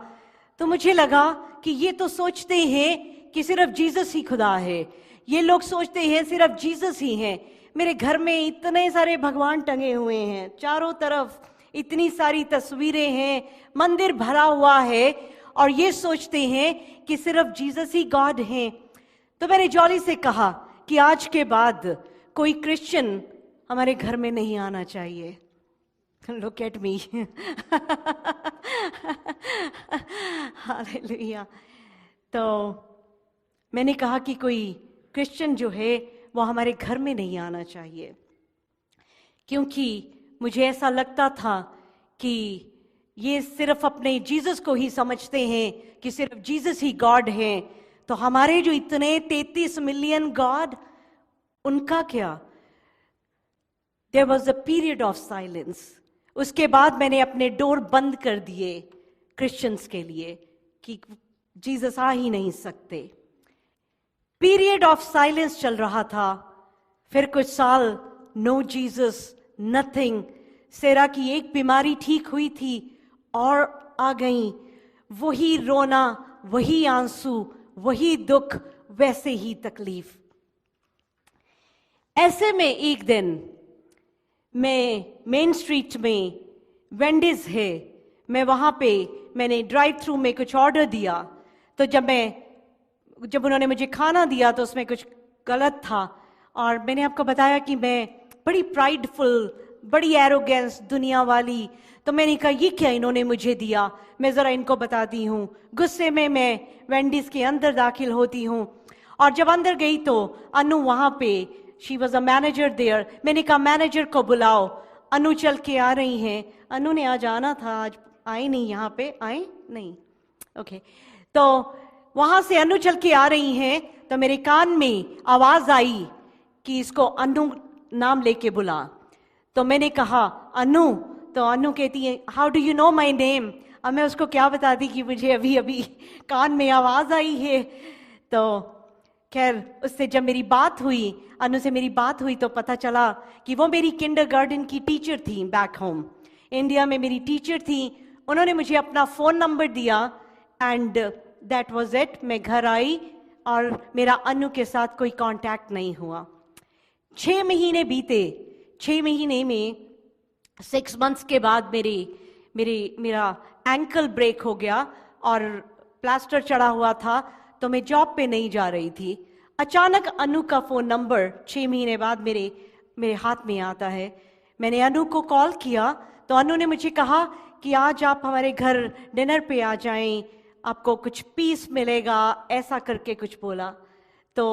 तो मुझे लगा कि ये तो सोचते हैं कि सिर्फ जीसस ही खुदा है, ये लोग सोचते हैं सिर्फ जीसस ही हैं। मेरे घर में इतने सारे भगवान टंगे हुए हैं, चारों तरफ इतनी सारी तस्वीरें हैं, मंदिर भरा हुआ है, और ये सोचते हैं कि सिर्फ जीसस ही गॉड हैं। तो मैंने जॉली से कहा कि आज के बाद कोई क्रिश्चियन हमारे घर में नहीं आना चाहिए। Look at me. हालेलुया। तो मैंने कहा कि कोई क्रिश्चियन जो है वो हमारे घर में नहीं आना चाहिए, क्योंकि मुझे ऐसा लगता था कि ये सिर्फ अपने जीसस को ही समझते हैं कि सिर्फ जीसस ही गॉड है। तो हमारे जो इतने 33 मिलियन गॉड, उनका क्या? There was a period of silence. उसके बाद मैंने अपने डोर बंद कर दिए क्रिश्चियंस के लिए कि जीसस आ ही नहीं सकते. पीरियड ऑफ साइलेंस चल रहा था. फिर कुछ साल नो जीसस, नथिंग. सेरा की एक बीमारी ठीक हुई थी और आ गई. वही रोना, वही आंसू, वही दुख, वैसे ही तकलीफ. ऐसे में एक दिन मैं मेन स्ट्रीट में वेंडीज है, मैं वहां पे मैंने ड्राइव थ्रू में कुछ ऑर्डर दिया. तो जब उन्होंने मुझे खाना दिया तो उसमें कुछ गलत था. और मैंने आपको बताया कि मैं बड़ी प्राइडफुल, बड़ी एरोगेंस दुनिया वाली. तो मैंने कहा ये क्या इन्होंने मुझे दिया, मैं ज़रा इनको बताती हूँ. गुस्से में मैं वेंडीज के अंदर दाखिल होती हूँ. और जब अंदर गई तो अनु वहाँ पे, she was a manager there. मैंने कहा मैनेजर को बुलाओ. अनु चल के आ रही हैं. अनु ने आज आना था, आज आई नहीं. यहाँ पे आए नहीं. ओके. तो वहाँ से अनु चल के आ रही हैं. तो मेरे कान में आवाज़ आई कि इसको अनु नाम लेके बुला. तो मैंने कहा अनु. तो अनु कहती है how do you know my name. अब मैं उसको क्या बताती कि मुझे अभी अभी कान में आवाज़ आई है. तो खैर उससे जब मेरी बात हुई, अनु से मेरी बात हुई, तो पता चला कि वो मेरी किंडरगार्टन की टीचर थी. बैक होम इंडिया में मेरी टीचर थी. उन्होंने मुझे अपना फ़ोन नंबर दिया एंड दैट वाज इट. मैं घर आई और मेरा अनु के साथ कोई कांटेक्ट नहीं हुआ. 6 महीने बीते. 6 महीने में 6 मंथ्स के बाद मेरा एंकल ब्रेक हो गया और प्लास्टर चढ़ा हुआ था. तो मैं जॉब पे नहीं जा रही थी. अचानक अनु का फ़ोन नंबर 6 महीने बाद मेरे हाथ में आता है. मैंने अनु को कॉल किया तो अनु ने मुझे कहा कि आज आप हमारे घर डिनर पे आ जाएं, आपको कुछ पीस मिलेगा, ऐसा करके कुछ बोला. तो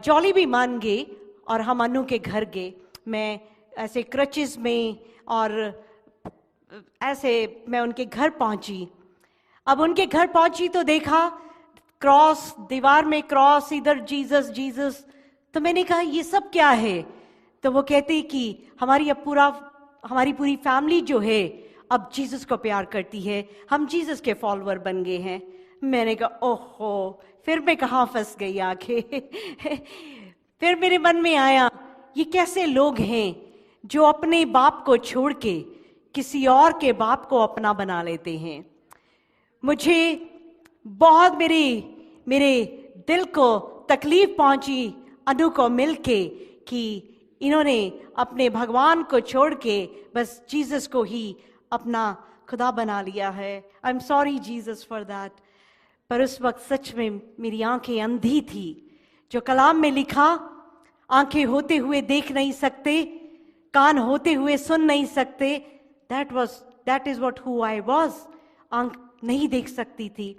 जॉली भी मान गई और हम अनु के घर गए. मैं ऐसे क्रचेस में और ऐसे मैं उनके घर पहुंची. अब उनके घर पहुंची तो देखा क्रॉस, दीवार में क्रॉस, इधर जीसस जीसस. तो मैंने कहा ये सब क्या है. तो वो कहते कि हमारी पूरी फैमिली जो है अब जीसस को प्यार करती है, हम जीसस के फॉलोअर बन गए हैं. मैंने कहा ओहो, फिर मैं कहाँ फंस गई आके. फिर मेरे मन में आया ये कैसे लोग हैं जो अपने बाप को छोड़ के किसी और के बाप को अपना बना लेते हैं. मुझे बहुत मेरे दिल को तकलीफ पहुंची अनु को मिलके कि इन्होंने अपने भगवान को छोड़ के बस जीसस को ही अपना खुदा बना लिया है. I am sorry Jesus for that. पर उस वक्त सच में मेरी आंखें अंधी थी. जो कलाम में लिखा, आंखें होते हुए देख नहीं सकते, कान होते हुए सुन नहीं सकते, that is what who I was. आंख नहीं देख सकती थी.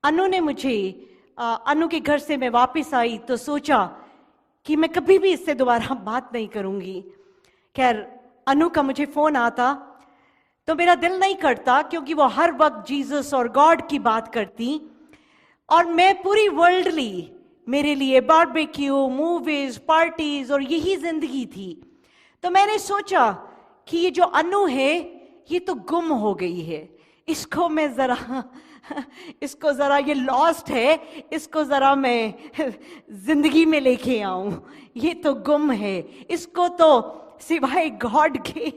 अनु ने मुझे अनु के घर से मैं वापस आई तो सोचा कि मैं कभी भी इससे दोबारा बात नहीं करूंगी. खैर अनु का मुझे फोन आता तो मेरा दिल नहीं करता क्योंकि वो हर वक्त जीसस और गॉड की बात करती और मैं पूरी वर्ल्डली, मेरे लिए बारबेक्यू, मूवीज, पार्टीज और यही जिंदगी थी. तो मैंने सोचा कि ये जो अनु है ये तो गुम हो गई है, इसको जरा ये लॉस्ट है, इसको जरा मैं जिंदगी में लेके आऊं. ये तो गुम है, इसको तो सिवाय गॉड के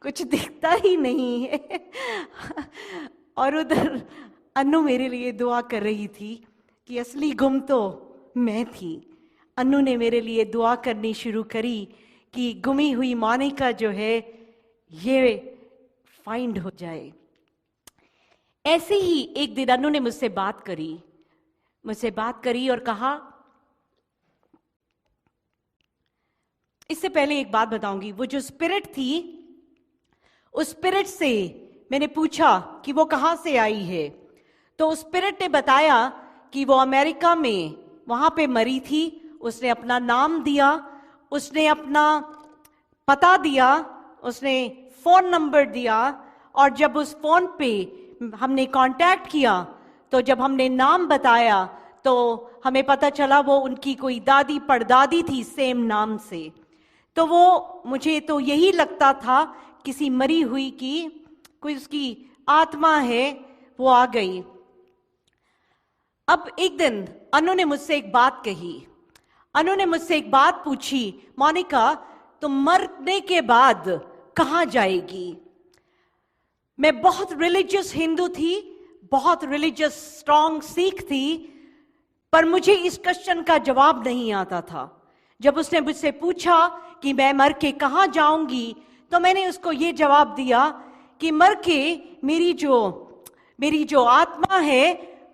कुछ दिखता ही नहीं है. और उधर अनु मेरे लिए दुआ कर रही थी कि असली गुम तो मैं थी. अनु ने मेरे लिए दुआ करनी शुरू करी कि गुमी हुई मोनिका जो है ये फाइंड हो जाए. ऐसे ही एक दिन अनु ने मुझसे बात करी और कहा, इससे पहले एक बात बताऊंगी. वो जो स्पिरिट थी, उस स्पिरिट से मैंने पूछा कि वो कहाँ से आई है. तो उस स्पिरिट ने बताया कि वो अमेरिका में वहां पे मरी थी. उसने अपना नाम दिया, उसने अपना पता दिया, उसने फोन नंबर दिया. और जब उस फोन पे हमने कांटेक्ट किया तो जब हमने नाम बताया तो हमें पता चला वो उनकी कोई दादी परदादी थी सेम नाम से. तो वो मुझे तो यही लगता था किसी मरी हुई की कोई उसकी आत्मा है वो आ गई। अब एक दिन अनु ने मुझसे एक बात कही, अनु ने मुझसे एक बात पूछी, मोनिका तुम मरने के बाद कहां जाएगी? मैं बहुत रिलीजियस हिंदू थी, बहुत रिलीजियस स्ट्रांग सिख थी, पर मुझे इस क्वेश्चन का जवाब नहीं आता था। जब उसने मुझसे पूछा कि मैं मर के कहां जाऊंगी, तो मैंने उसको ये जवाब दिया कि मर के मेरी जो आत्मा है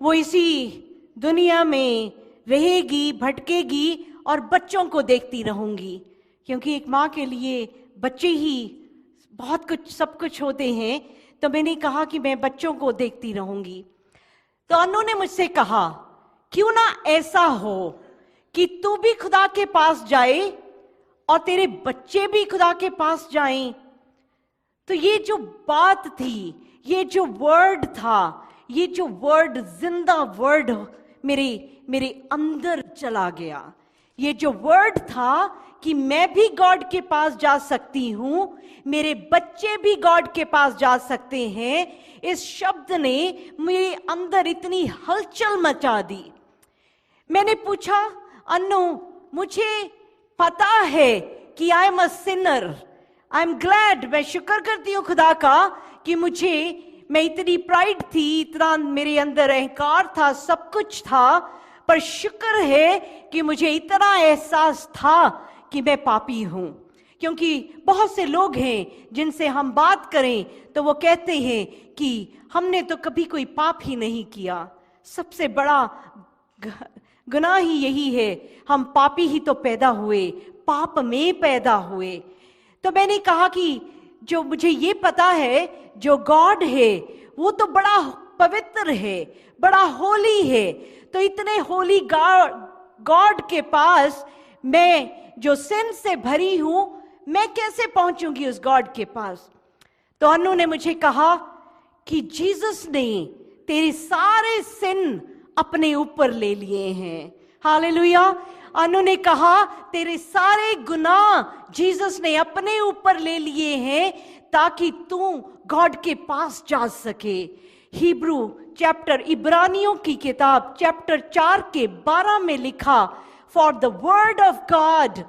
वो इसी दुनिया में रहेगी, भटकेगी और बच्चों को देखती रहूंगी, क्योंकि एक माँ के लिए बच्चे ही बहुत कुछ सब कुछ होते हैं। तो मैंने कहा कि मैं बच्चों को देखती रहूंगी। तो अनु ने मुझसे कहा क्यों ना ऐसा हो कि तू भी खुदा के पास जाए और तेरे बच्चे भी खुदा के पास जाएं। तो ये जो बात थी, ये जो वर्ड था, ये जो वर्ड जिंदा वर्ड मेरे अंदर चला गया। ये जो वर्ड था कि मैं भी गॉड के पास जा सकती हूं, मेरे बच्चे भी गॉड के पास जा सकते हैं, इस शब्द ने मेरे अंदर इतनी हलचल मचा दी। मैंने पूछा अनु मुझे पता है कि I am a Sinner, I am glad, मैं शुक्र करती हूँ खुदा का कि मैं इतनी प्राइड थी, इतना मेरे अंदर अहंकार था, सब कुछ था, पर शुक्र है कि मुझे इतना एहसास था कि मैं पापी हूं। क्योंकि बहुत से लोग हैं जिनसे हम बात करें तो वो कहते हैं कि हमने तो कभी कोई पाप ही नहीं किया, सबसे बड़ा गुनाह ही यही है, हम पापी ही तो पैदा हुए, पाप में पैदा हुए। तो मैंने कहा कि जो मुझे ये पता है जो गॉड है वो तो बड़ा पवित्र है, बड़ा होली है, तो इतने होली गॉड के पास मैं जो सिन से भरी हूं, मैं कैसे पहुंचूंगी उस गॉड के पास? तो अनु ने मुझे कहा कि जीसस ने तेरे सारे सिन अपने ऊपर ले लिए हैं। हालेलुया। अनु ने कहा तेरे सारे गुनाह जीसस ने अपने ऊपर ले लिए हैं ताकि तू गॉड के पास जा सके। हिब्रू चैप्टर, इब्रानियों की किताब चैप्टर 4 के 12 में लिखा, for the word of God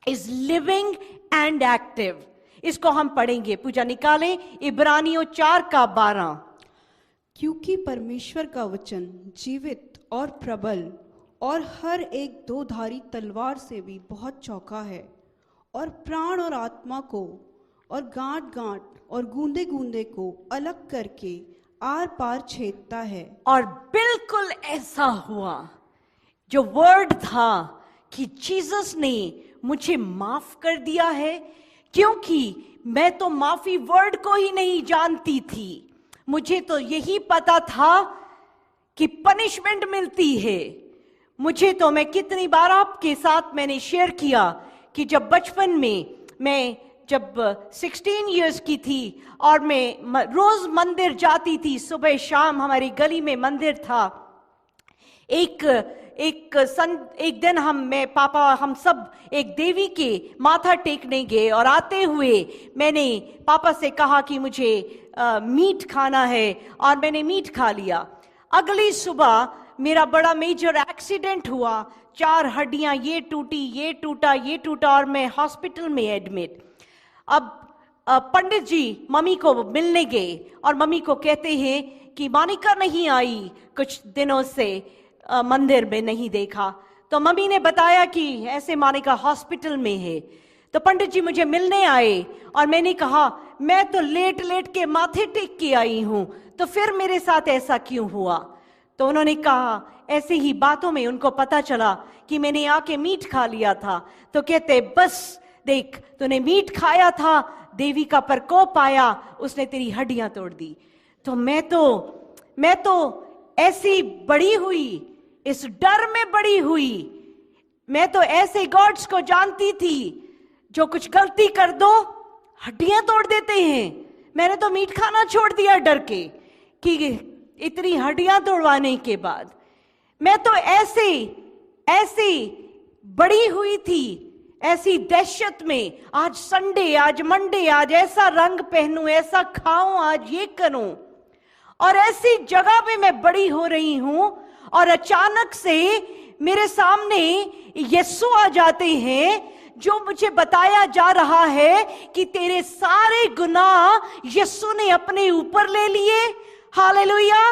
is living and active. इसको हम पढ़ेंगे, पूजा निकालें, इब्रानियों 4 का 12। क्योंकि परमेश्वर का वचन जीवित और प्रबल और हर एक दो धारी तलवार से भी बहुत चौका है और प्राण और आत्मा को और गांठ गांठ और गूंदे गूंदे को अलग करके आर पार छेदता है। और बिल्कुल ऐसा हुआ जो वर्ड था कि जीसस ने मुझे माफ कर दिया है, क्योंकि मैं तो माफी वर्ड को ही नहीं जानती थी। मुझे तो यही पता था कि पनिशमेंट मिलती है। मैं कितनी बार आपके साथ मैंने शेयर किया कि जब बचपन में मैं जब 16 इयर्स की थी और मैं रोज मंदिर जाती थी, सुबह शाम हमारी गली में मंदिर था। एक दिन मैं पापा हम सब एक देवी के माथा टेकने गए और आते हुए मैंने पापा से कहा कि मुझे मीट खाना है और मैंने मीट खा लिया। अगली सुबह मेरा बड़ा मेजर एक्सीडेंट हुआ, 4 हड्डियां ये टूटी, ये टूटा और मैं हॉस्पिटल में एडमिट। अब पंडित जी मम्मी को मिलने गए और मम्मी को कहते हैं कि मोनिका नहीं आई, कुछ दिनों से मंदिर में नहीं देखा। तो मम्मी ने बताया कि ऐसे मोनिका हॉस्पिटल में है। तो पंडित जी मुझे मिलने आए और मैंने कहा मैं तो लेट लेट के माथे टेक के आई हूं, तो फिर मेरे साथ ऐसा क्यों हुआ? तो उन्होंने कहा, ऐसे ही बातों में उनको पता चला कि मैंने आके मीट खा लिया था। तो कहते बस देख, तूने मीट खाया था, देवी का प्रकोप आया, उसने तेरी हड्डियां तोड़ दी। तो मैं तो ऐसी बड़ी हुई, इस डर में बड़ी हुई। मैं तो ऐसे गॉड्स को जानती थी जो कुछ गलती कर दो हड्डियां तोड़ देते हैं। मैंने तो मीट खाना छोड़ दिया डर के कि इतनी हड्डियां तोड़वाने के बाद। मैं तो ऐसे बड़ी हुई थी, ऐसी दहशत में, आज संडे, आज मंडे, आज ऐसा रंग पहनूं, ऐसा खाऊं, आज ये करूं, और ऐसी जगह पे मैं बड़ी हो रही हूं और अचानक से मेरे सामने यीशु आ जाते हैं, जो मुझे बताया जा रहा है कि तेरे सारे गुनाह यीशु ने अपने ऊपर ले लिए। हालेलुया।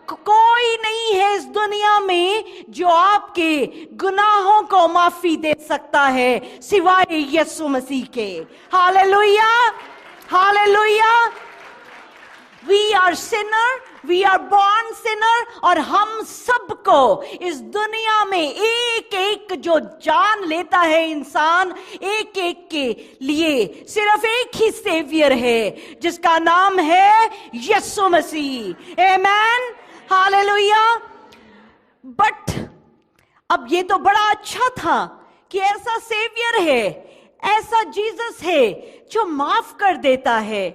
कोई नहीं है इस दुनिया में जो आपके गुनाहों को माफी दे सकता है सिवाय यीशु मसीह के। Hallelujah, hallelujah. We are sinner, we are born sinner, और हम सबको इस दुनिया में एक एक जो जान लेता है इंसान, एक एक के लिए सिर्फ एक ही सेवियर है जिसका नाम है यीशु मसीह। आमेन, हालेलुया। बट अब ये तो बड़ा अच्छा था कि ऐसा सेवियर है, ऐसा जीसस है जो माफ कर देता है।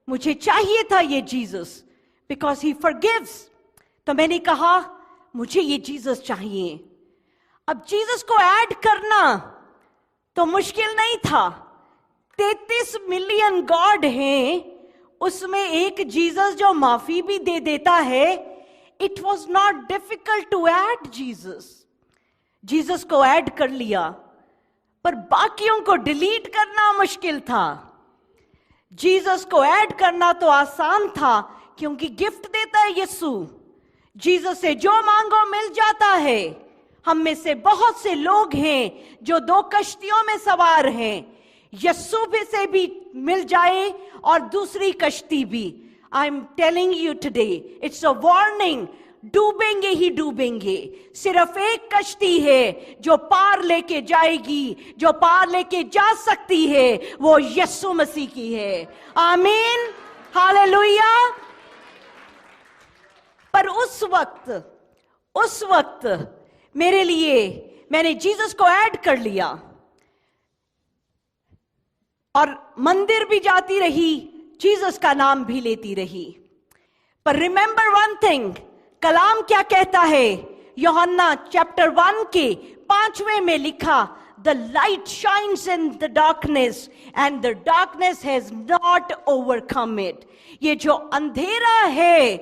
मुझे चाहिए था ये जीसस, बिकॉज ही फॉरगिव्स। तो मैंने कहा मुझे ये जीसस चाहिए। अब जीसस को ऐड करना तो मुश्किल नहीं था। 33 मिलियन गॉड हैं, उसमें एक जीसस जो माफी भी दे देता है। It was not difficult to add Jesus. Jesus को ऐड कर लिया, पर बाकियों को डिलीट करना मुश्किल था। जीसस को ऐड करना तो आसान था, क्योंकि गिफ्ट देता है यीशु। जीसस से जो मांगो मिल जाता है। हम में से बहुत से लोग हैं जो 2 कश्तियों में सवार हैं। यीशु से भी मिल जाए और दूसरी कश्ती भी। I am telling you today, it's a warning. डूबेंगे ही डूबेंगे। सिर्फ एक कश्ती है जो पार लेके जाएगी, जो पार लेके जा सकती है, वो यीशु मसीह की है। Amen, hallelujah. पर उस वक्त मेरे लिए, मैंने जीसस को ऐड कर लिया और मंदिर भी जाती रही, जीसस का नाम भी लेती रही। पर रिमेंबर वन थिंग, कलाम क्या कहता है? यूहन्ना चैप्टर 1 के 5वें में लिखा, the light shines in the darkness and the darkness has not overcome it. ये जो अंधेरा है,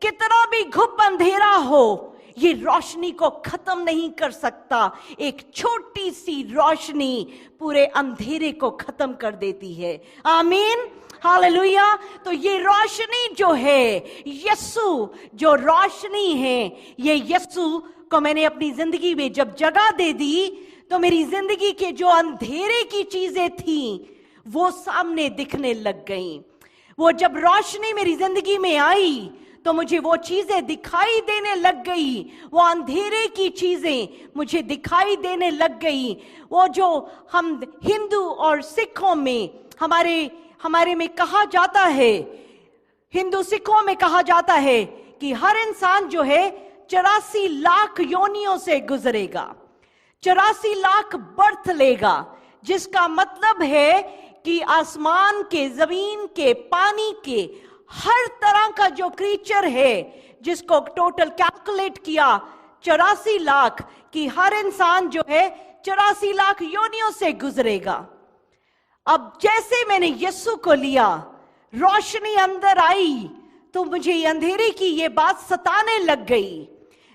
कितना भी घुप अंधेरा हो, ये रोशनी को खत्म नहीं कर सकता। एक छोटी सी रोशनी पूरे अंधेरे को खत्म कर देती है। Amen, hallelujah. तो ये रोशनी जो है, यीशु जो रोशनी है, ये यीशु को मैंने अपनी जिंदगी में जब जगह दे दी, तो मेरी जिंदगी के जो अंधेरे की चीजें थी वो सामने दिखने लग गई। वो जब रोशनी मेरी जिंदगी में आई तो मुझे वो चीजें दिखाई देने लग गई। वो अंधेरे की चीजें मुझे दिखाई देने लग गई। वो जो हम हिंदू और सिखों में हमारे में कहा जाता है, हिंदू सिखों में कहा जाता है कि हर इंसान जो है 84 लाख योनियों से गुजरेगा, 84 लाख बर्थ लेगा, जिसका मतलब है कि आसमान के, जमीन के, पानी के हर तरह का जो क्रीचर है, जिसको टोटल कैलकुलेट किया 84 लाख, कि हर इंसान जो है 84 लाख योनियों से गुजरेगा। अब जैसे मैंने यीशु को लिया, रोशनी अंदर आई, तो मुझे अंधेरे की ये बात सताने लग गई।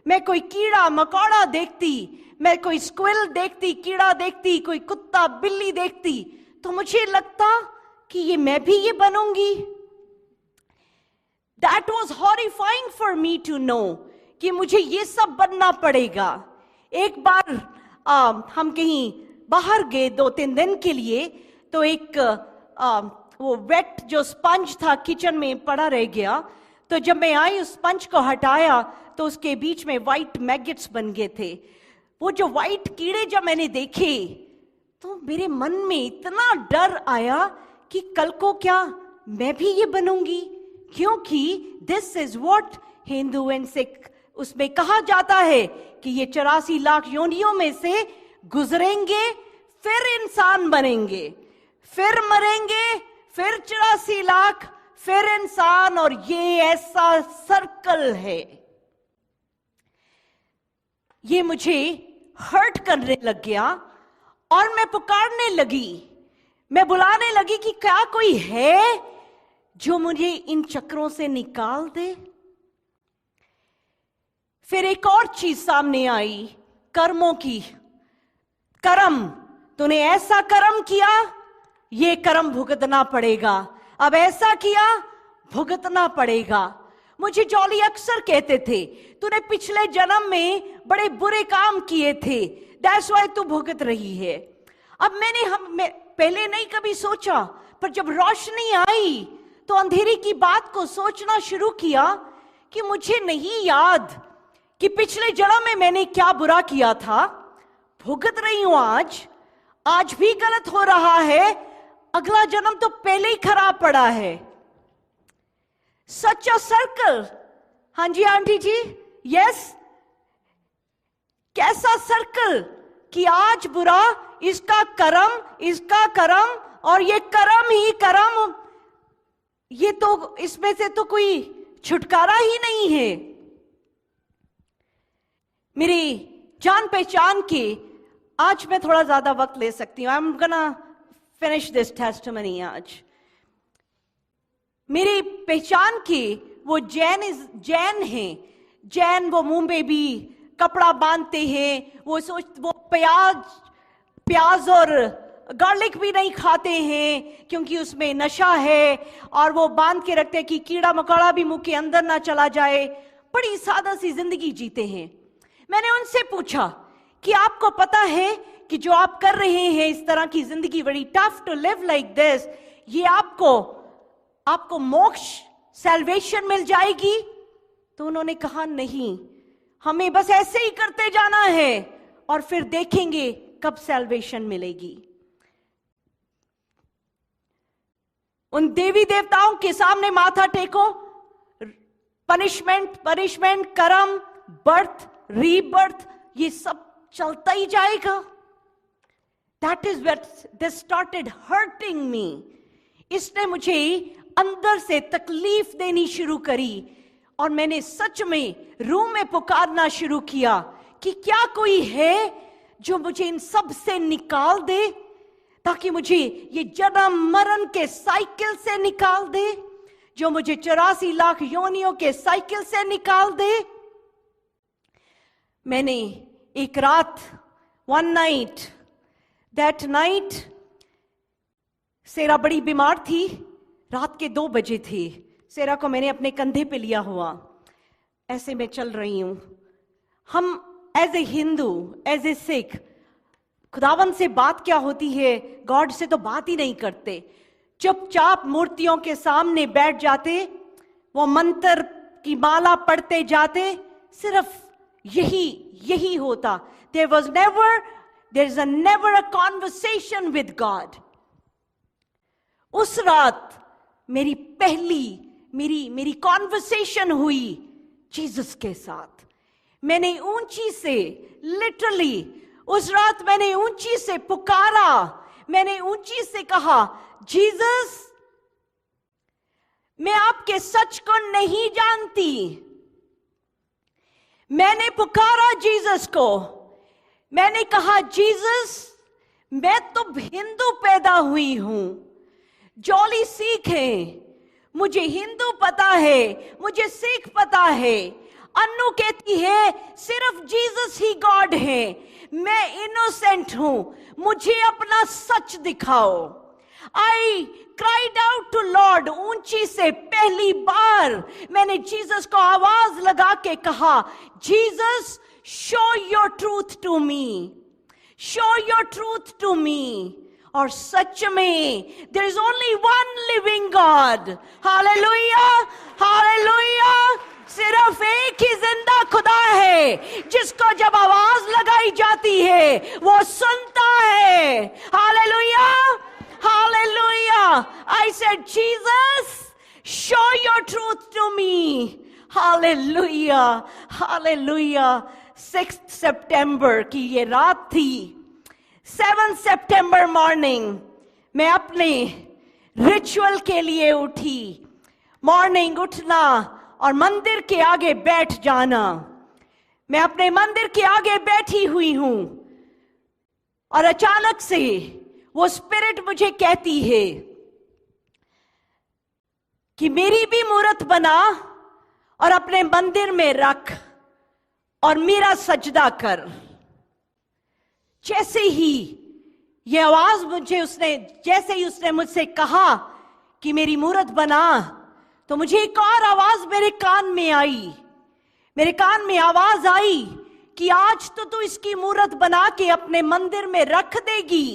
मैं कोई कीड़ा मकोड़ा देखती, मैं कोई स्क्विल देखती, कीड़ा देखती, कोई कुत्ता बिल्ली देखती, तो मुझे लगता कि ये मैं भी ये बनूंगी। That was horrifying for me to know कि मुझे ये सब बनना पड़ेगा। एक बार हम कहीं बाहर गए 2-3 दिन के लिए, तो एक वो वेट जो स्पंज था किचन में पड़ा रह गया। तो जब मैं आई, उस स्पंज को हटाया तो उसके बीच में व्हाइट मैगेट्स बन गए थे। वो जो व्हाइट कीड़े जब मैंने देखे, तो मेरे मन में इतना डर आया कि कल को क्या मैं भी ये बनूंगी, क्योंकि this is what Hindu and Sikh उसमें कहा जाता है कि ये 84 लाख योनियों में से गुजरेंगे, फिर इंसान बनेंगे, फिर मरेंगे, फिर 84 लाख, फिर इंसान, और ये ऐसा सर्कल है। ये मुझे हर्ट करने लग गया और मैं पुकारने लगी, मैं बुलाने लगी कि क्या कोई है जो मुझे इन चक्रों से निकाल दे। फिर एक और चीज सामने आई, कर्मों की। कर्म, तूने ऐसा कर्म किया, ये कर्म भुगतना पड़ेगा, अब ऐसा किया, भुगतना पड़ेगा। मुझे जॉली अक्सर कहते थे, तूने पिछले जन्म में बड़े बुरे काम किए थे, दैट्स व्हाई तू भुगत रही है। अब मैं पहले नहीं कभी सोचा, पर जब रोशनी आई तो अंधेरी की बात को सोचना शुरू किया कि मुझे नहीं याद कि पिछले जन्म में मैंने क्या बुरा किया था। भुगत रही हूं आज भी गलत हो रहा है, अगला जन्म तो पहले ही खराब पड़ा है। सच अ सर्कल। हाँ जी आंटी जी, यस। कैसा सर्कल कि आज बुरा, इसका कर्म और ये कर्म ही कर्म, ये तो इसमें से तो कोई छुटकारा ही नहीं है। मेरी जान पहचान के, आज मैं थोड़ा ज्यादा वक्त ले सकती हूं, I am gonna finish this testimony आज। मेरी पहचान के वो जैन हैं। जैन वो मुंह में भी कपड़ा बांधते हैं, वो प्याज और गार्लिक भी नहीं खाते हैं क्योंकि उसमें नशा है, और वो बांध के रखते हैं कि कीड़ा मकोड़ा भी मुंह के अंदर ना चला जाए। बड़ी सादा सी जिंदगी जीते हैं। मैंने उनसे पूछा कि आपको पता है कि जो आप कर रहे हैं इस तरह की जिंदगी, बड़ी tough to live like this, ये आपको मोक्ष, सैल्वेशन मिल जाएगी? तो उन्होंने कहा नहीं, हमें बस ऐसे ही करते जाना है और फिर देखेंगे कब सैल्वेशन मिलेगी। उन देवी देवताओं के सामने माथा टेको, पनिशमेंट, कर्म, बर्थ, रीबर्थ, ये सब चलता ही जाएगा। That is what this started hurting me. इसने मुझे अंदर से तकलीफ देनी शुरू करी और मैंने सच में रूम में पुकारना शुरू किया कि क्या कोई है जो मुझे इन सब से निकाल दे, ताकि मुझे ये जन्म मरण के साइकिल से निकाल दे, जो मुझे 84 लाख योनियों के साइकिल से निकाल दे। मैंने एक रात, वन नाइट, दैट नाइट, सेरा बड़ी बीमार थी, रात के 2 बजे थे। सेरा को मैंने अपने कंधे पे लिया हुआ, ऐसे मैं चल रही हूं। हम as a Hindu, as a Sikh, खुदावन से बात क्या होती है, गॉड से तो बात ही नहीं करते, चुपचाप मूर्तियों के सामने बैठ जाते, वो मंत्र की माला पढ़ते जाते, सिर्फ यही होता। there is never a conversation with God. उस रात मेरी मेरी कॉन्वर्सेशन हुई जीसस के साथ। मैंने ऊंची से, लिटरली उस रात मैंने ऊंची से पुकारा, मैंने ऊंची से कहा, जीसस, मैं आपके सच को नहीं जानती। मैंने पुकारा जीसस को, मैंने कहा, जीसस, मैं तो हिंदू पैदा हुई हूं, जॉली सिख है, मुझे हिंदू पता है, मुझे सिख पता है। अन्नू कहती है सिर्फ जीसस ही गॉड है, मैं इनोसेंट हूं, मुझे अपना सच दिखाओ। I cried out to Lord, ऊंची से पहली बार मैंने जीसस को आवाज लगा के कहा, Jesus, show your truth to me, show your truth to me. और सच में there is only one living God. Hallelujah, hallelujah. सिर्फ एक ही जिंदा खुदा है जिसको जब आवाज लगाई जाती है वो सुनता है। Hallelujah, hallelujah. I said, Jesus, show your truth to me. Hallelujah, hallelujah. 6 सितंबर की ये रात थी। 7 सितंबर मॉर्निंग मैं अपने रिचुअल के लिए उठी। मॉर्निंग उठना और मंदिर के आगे बैठ जाना। मैं अपने मंदिर के आगे बैठी हुई हूं। और अचानक से वो स्पिरिट मुझे कहती है कि मेरी भी मूर्त बना और अपने मंदिर में रख और मेरा सजदा कर। जैसे ही ये आवाज जैसे ही उसने मुझसे कहा कि मेरी मूर्त बना, तो मुझे एक और आवाज मेरे कान में आई। मेरे कान में आवाज आई कि आज तो तू इसकी मूर्त बना के अपने मंदिर में रख देगी।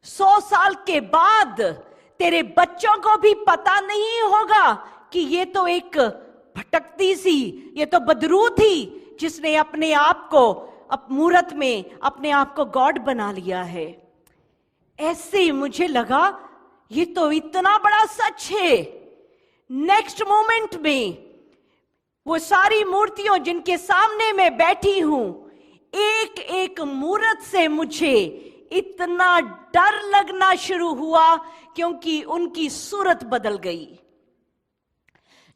100 साल के बाद तेरे बच्चों को भी पता नहीं होगा कि ये तो एक भटकती सी, ये तो बदरू थी जिसने अपने आप को मूर्त में अपने आप को गॉड बना लिया है। ऐसे मुझे लगा ये तो इतना बड़ा सच है। नेक्स्ट मोमेंट में वो सारी मूर्तियों जिनके सामने मैं बैठी हूं, एक एक मूर्त से मुझे इतना डर लगना शुरू हुआ क्योंकि उनकी सूरत बदल गई।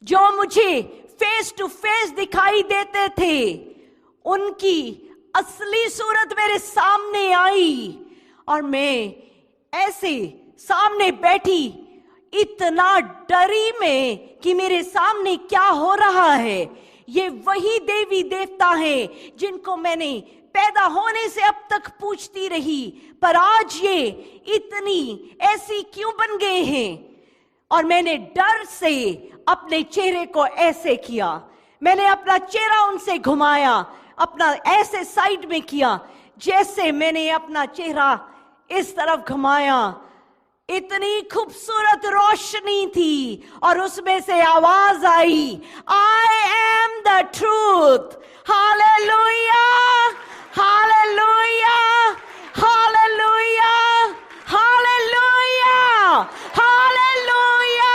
जो मुझे फेस टू फेस दिखाई देते थे, उनकी असली सूरत मेरे सामने आई और मैं ऐसे सामने बैठी, इतना डरी मैं कि मेरे सामने क्या हो रहा है। ये वही देवी देवता हैं जिनको मैंने पैदा होने से अब तक पूछती रही, पर आज ये इतनी ऐसी क्यों बन गए हैं। और मैंने डर से अपने चेहरे को ऐसे किया, मैंने अपना चेहरा उनसे घुमाया, अपना ऐसे साइड में किया। जैसे मैंने अपना चेहरा इस तरफ घुमाया, इतनी खूबसूरत रोशनी थी और उसमें से आवाज आई, I am the truth. Hallelujah, hallelujah, hallelujah, hallelujah, hallelujah,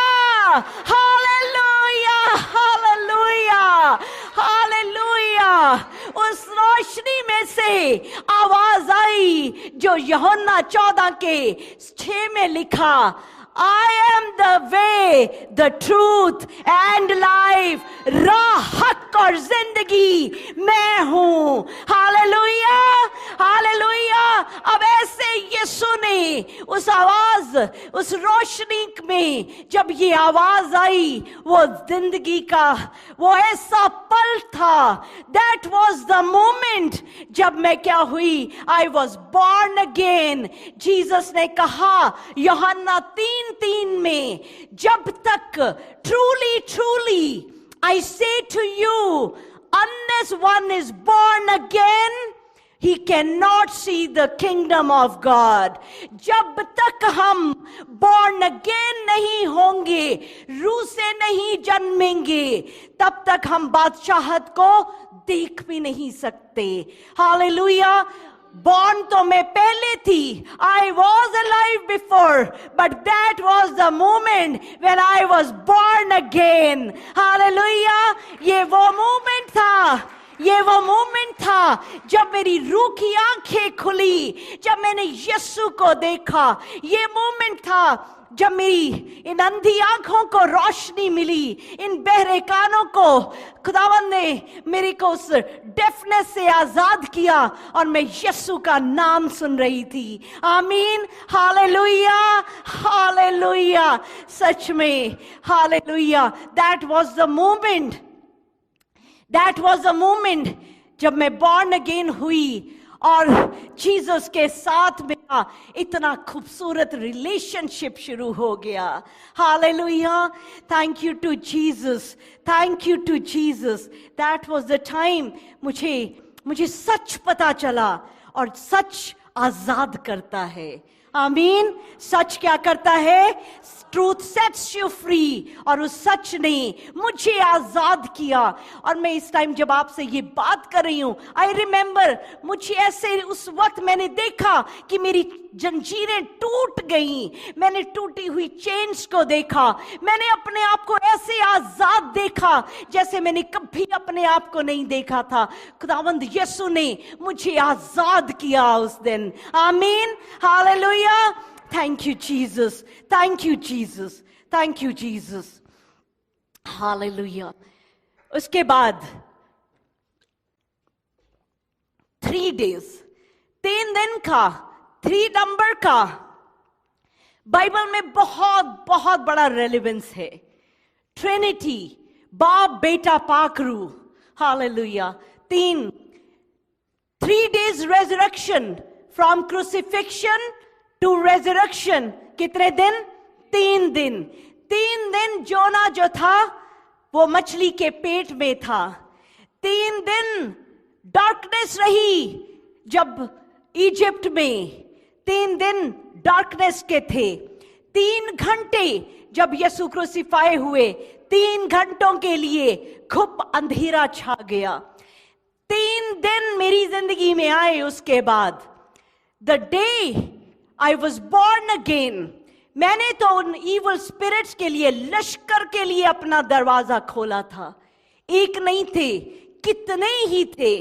hallelujah, hallelujah, hallelujah. उस रोशनी में से आवाज आई जो यूहन्ना 14 के 6 में लिखा, I am the way, the truth and life। राह, हक और जिंदगी मैं हूं। Hallelujah, hallelujah. अब ऐसे यीशु ने उस आवाज, उस रोशनी में जब ये आवाज आई, वो जिंदगी का वो ऐसा पल था। That was the moment जब मैं क्या हुई, I was born again। Jesus ने कहा यूहन्ना 3:3 में, जब तक truly truly I say to you, unless one is born again, he cannot see the kingdom of God। जब तक हम born again नहीं होंगे, रूह से नहीं जन्मेंगे, तब तक हम बादशाहत को देख भी नहीं सकते। हालेलुया। Born तो मैं पहले थी, I was alive before, but that was the moment when I was born again। Hallelujah. ये वो मोमेंट था, ये वो मोमेंट था जब मेरी रूह की आंखें खुली, जब मैंने यीशु को देखा। ये मोमेंट था जब मेरी इन अंधी आंखों को रोशनी मिली, इन बहरे कानों को खुदावंद ने मेरे को उस डेफनेस से आजाद किया और मैं यीशु का नाम सुन रही थी। आमीन, हालेलुया, हालेलुया। सच में hallelujah. That was the moment, that was the moment जब मैं बॉर्न अगेन हुई और जीसस के साथ मेरा इतना खूबसूरत रिलेशनशिप शुरू हो गया। Hallelujah. Thank you to Jesus, thank you to Jesus. That was the time मुझे सच पता चला और सच आजाद करता है। आमीन। सच क्या करता है? Truth sets you free. और उस सच ने मुझे आजाद किया। और मैं इस टाइम जब आपसे ये बात कर रही हूं, आई रिमेंबर, मुझे ऐसे उस वक्त मैंने देखा कि मेरी जंजीरें टूट गई। मैंने टूटी हुई चेन्स को देखा। मैंने अपने आप को ऐसे आजाद देखा जैसे मैंने कभी अपने आप को नहीं देखा था। खुदावंद यीशु ने मुझे आजाद किया उस दिन। आमीन, hallelujah. Thank you Jesus, thank you Jesus, thank you Jesus. Hallelujah. उसके बाद 3 days 3 दिन का, 3 नंबर का बाइबल में बहुत बहुत बड़ा रेलेवेंस है। ट्रिनिटी, बाप बेटा पाकरू, hallelujah. 3 days resurrection, from crucifixion to resurrection, कितने दिन? 3 दिन। 3 दिन जोना जो था वो मछली के पेट में था। 3 दिन डार्कनेस रही जब इजिप्ट में, 3 दिन डार्कनेस के थे। 3 घंटे जब यीशु क्रूसिफाई हुए, 3 घंटों के लिए खूब अंधेरा छा गया। 3 दिन मेरी जिंदगी में आए। उसके बाद the day I was born again, मैंने तो उन इवल स्पिरिट्स के लिए, लश्कर के लिए अपना दरवाजा खोला था। एक नहीं थे, कितने ही थे।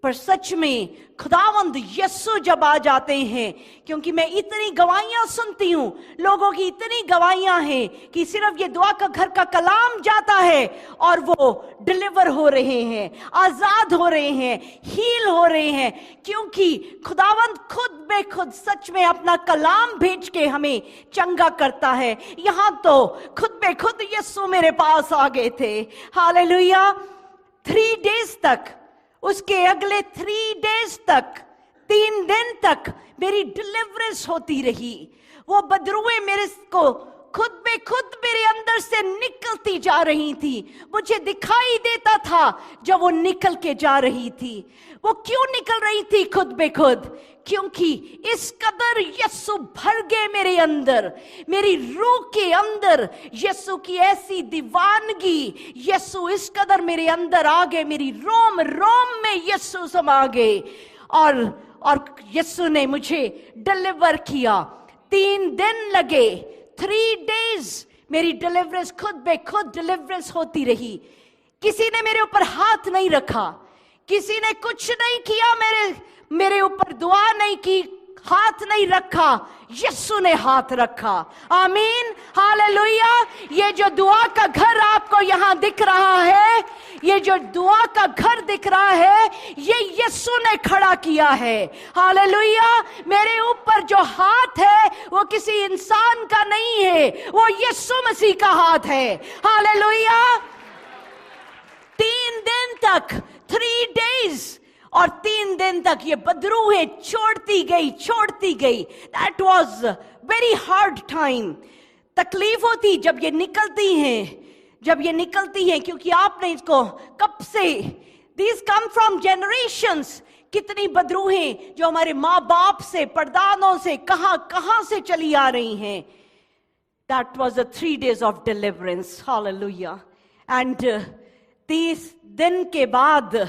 पर सच में खुदावंद यीशु जब आ जाते हैं, क्योंकि मैं इतनी गवाहियां सुनती हूं, लोगों की इतनी गवाहियां हैं कि सिर्फ ये दुआ का घर का कलाम जाता है और वो डिलीवर हो रहे हैं, आजाद हो रहे हैं, हील हो रहे हैं, क्योंकि खुदावंद खुद बेखुद सच में अपना कलाम भेज के हमें चंगा करता है। यहां तो खुद बेखुद यीशु मेरे पास आ गए थे। हालेलुया। 3 days तक, उसके अगले 3 days तक, 3 दिन तक मेरी डिलीवरेंस होती रही। वो बदरुएं मेरे को खुद में खुद मेरे अंदर से निकलती जा रही थी। मुझे दिखाई देता था जब वो निकल के जा रही थी। वो क्यों निकल रही थी खुद में खुद? क्योंकि इस कदर यीशु भर गए मेरे अंदर, मेरी रूह के अंदर यीशु की ऐसी दीवानगी, यीशु इस कदर मेरे अंदर आ गए, मेरी रोम रोम में यीशु समा गए और यीशु ने मुझे डिलीवर किया। 3 दिन लगे, 3 days मेरी डिलीवरेंस, खुद बे खुद डिलीवरेंस होती रही। किसी ने मेरे ऊपर हाथ नहीं रखा, किसी ने कुछ नहीं किया, मेरे ऊपर दुआ नहीं की, हाथ नहीं रखा, यीशु ने हाथ रखा। आमीन, हालेलुया। ये जो दुआ का घर आपको यहां दिख रहा है, ये जो दुआ का घर दिख रहा है, ये यीशु ने खड़ा किया है। हालेलुया। मेरे ऊपर जो हाथ है वो किसी इंसान का नहीं है, वो यीशु मसीह का हाथ है। हालेलुया। 3 दिन तक, 3 days, और 3 दिन तक ये बदरूहें छोड़ती गई। That was very hard time. तकलीफ होती जब ये निकलती हैं, क्योंकि आपने इसको कब से, दीज कम फ्रॉम जनरेशंस। कितनी बदरूहें जो हमारे माँ बाप से, परदानों से, कहां से चली आ रही हैं। That was the 3 days of deliverance. Hallelujah. And 30 दिन के बाद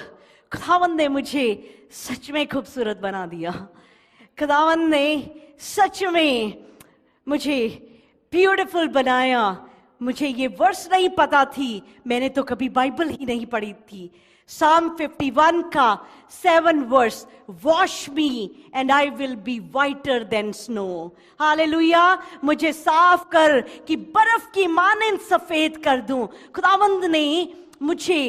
खुदावंद ने मुझे सच में खूबसूरत बना दिया। खुदावंद ने सच में मुझे ब्यूटीफुल बनाया। मुझे ये वर्स नहीं पता थी, मैंने तो कभी बाइबल ही नहीं पढ़ी थी। Psalm 51 का 7 verse, wash me and I will be whiter than snow. Hallelujah. मुझे साफ कर कि बर्फ की मानंद सफेद कर दूं। खुदावंद ने मुझे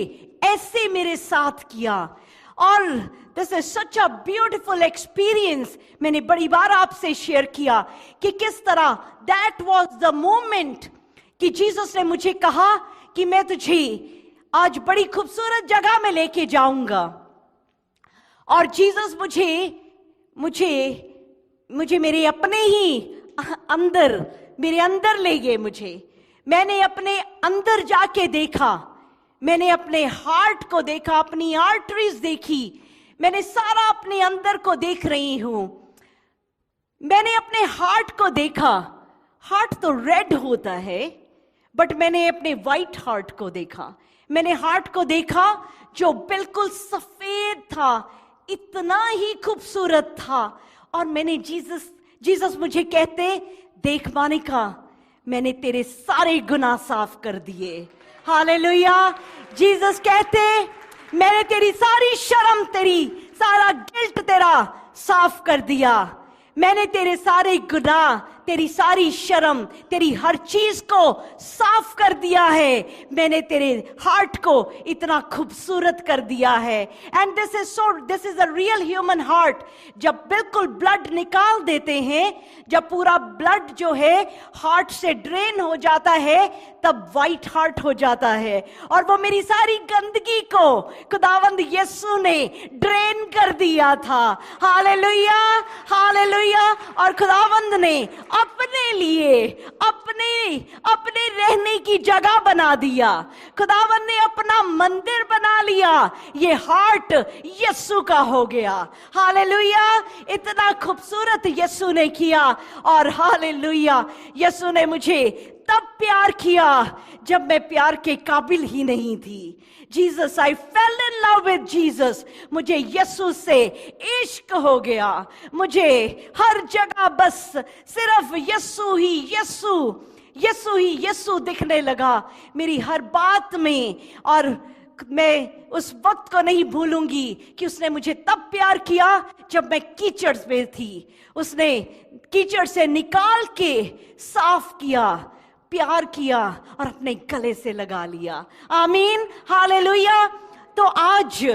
ऐसे मेरे साथ किया, और this is such a beautiful experience. मैंने बड़ी बार आपसे शेयर किया कि किस तरह दैट वाज द मोमेंट कि जीसस ने मुझे कहा कि मैं तुझे आज बड़ी खूबसूरत जगह में लेके जाऊंगा। और जीसस मुझे मेरे अपने ही अंदर, मेरे अंदर ले गए मुझे। मैंने अपने अंदर जाके देखा, मैंने अपने हार्ट को देखा, अपनी आर्टरीज देखी, मैंने सारा अपने अंदर को देख रही हूं। मैंने अपने हार्ट को देखा। हार्ट तो रेड होता है, बट मैंने अपने वाइट हार्ट को देखा। मैंने हार्ट को देखा जो बिल्कुल सफेद था, इतना ही खूबसूरत था। और मैंने जीसस मुझे कहते, देख मानिका, मैंने तेरे सारे गुनाह साफ कर दिए। हालेलुया। जीसस कहते, मैंने तेरी सारी शर्म, तेरी सारा गिल्ट तेरा साफ कर दिया। मैंने तेरे सारे गुनाह, तेरी सारी शर्म, तेरी हर चीज को साफ कर दिया है। मैंने तेरे हार्ट को इतना खूबसूरत कर दिया है। And this is a real human heart. जब बिल्कुल ब्लड निकाल देते हैं, जब पूरा ब्लड जो है हार्ट से ड्रेन हो जाता है, तब वाइट हार्ट हो जाता है। और वो मेरी सारी गंदगी को खुदावंद यीशु ने ड्रेन कर दिया था। Hallelujah, hallelujah. और खुदावंद ने अपने लिए अपने रहने की जगह बना दिया। खुदावंद ने अपना मंदिर बना लिया। ये हार्ट यीशु का हो गया। हालेलुया। इतना खूबसूरत यीशु ने किया। और हालेलुया, यीशु ने मुझे तब प्यार किया जब मैं प्यार के काबिल ही नहीं थी। Jesus, I fail in love with Jesus. मुझे यीशु से इश्क हो गया। मुझे हर जगह बस सिर्फ यीशु ही यीशु दिखने लगा मेरी हर बात में। और मैं उस वक्त को नहीं भूलूंगी कि उसने मुझे तब प्यार किया जब मैं कीचड़ में थी। उसने कीचड़ से निकाल के साफ किया, प्यार किया और अपने गले से लगा लिया। आमीन, हालेलुया। तो आज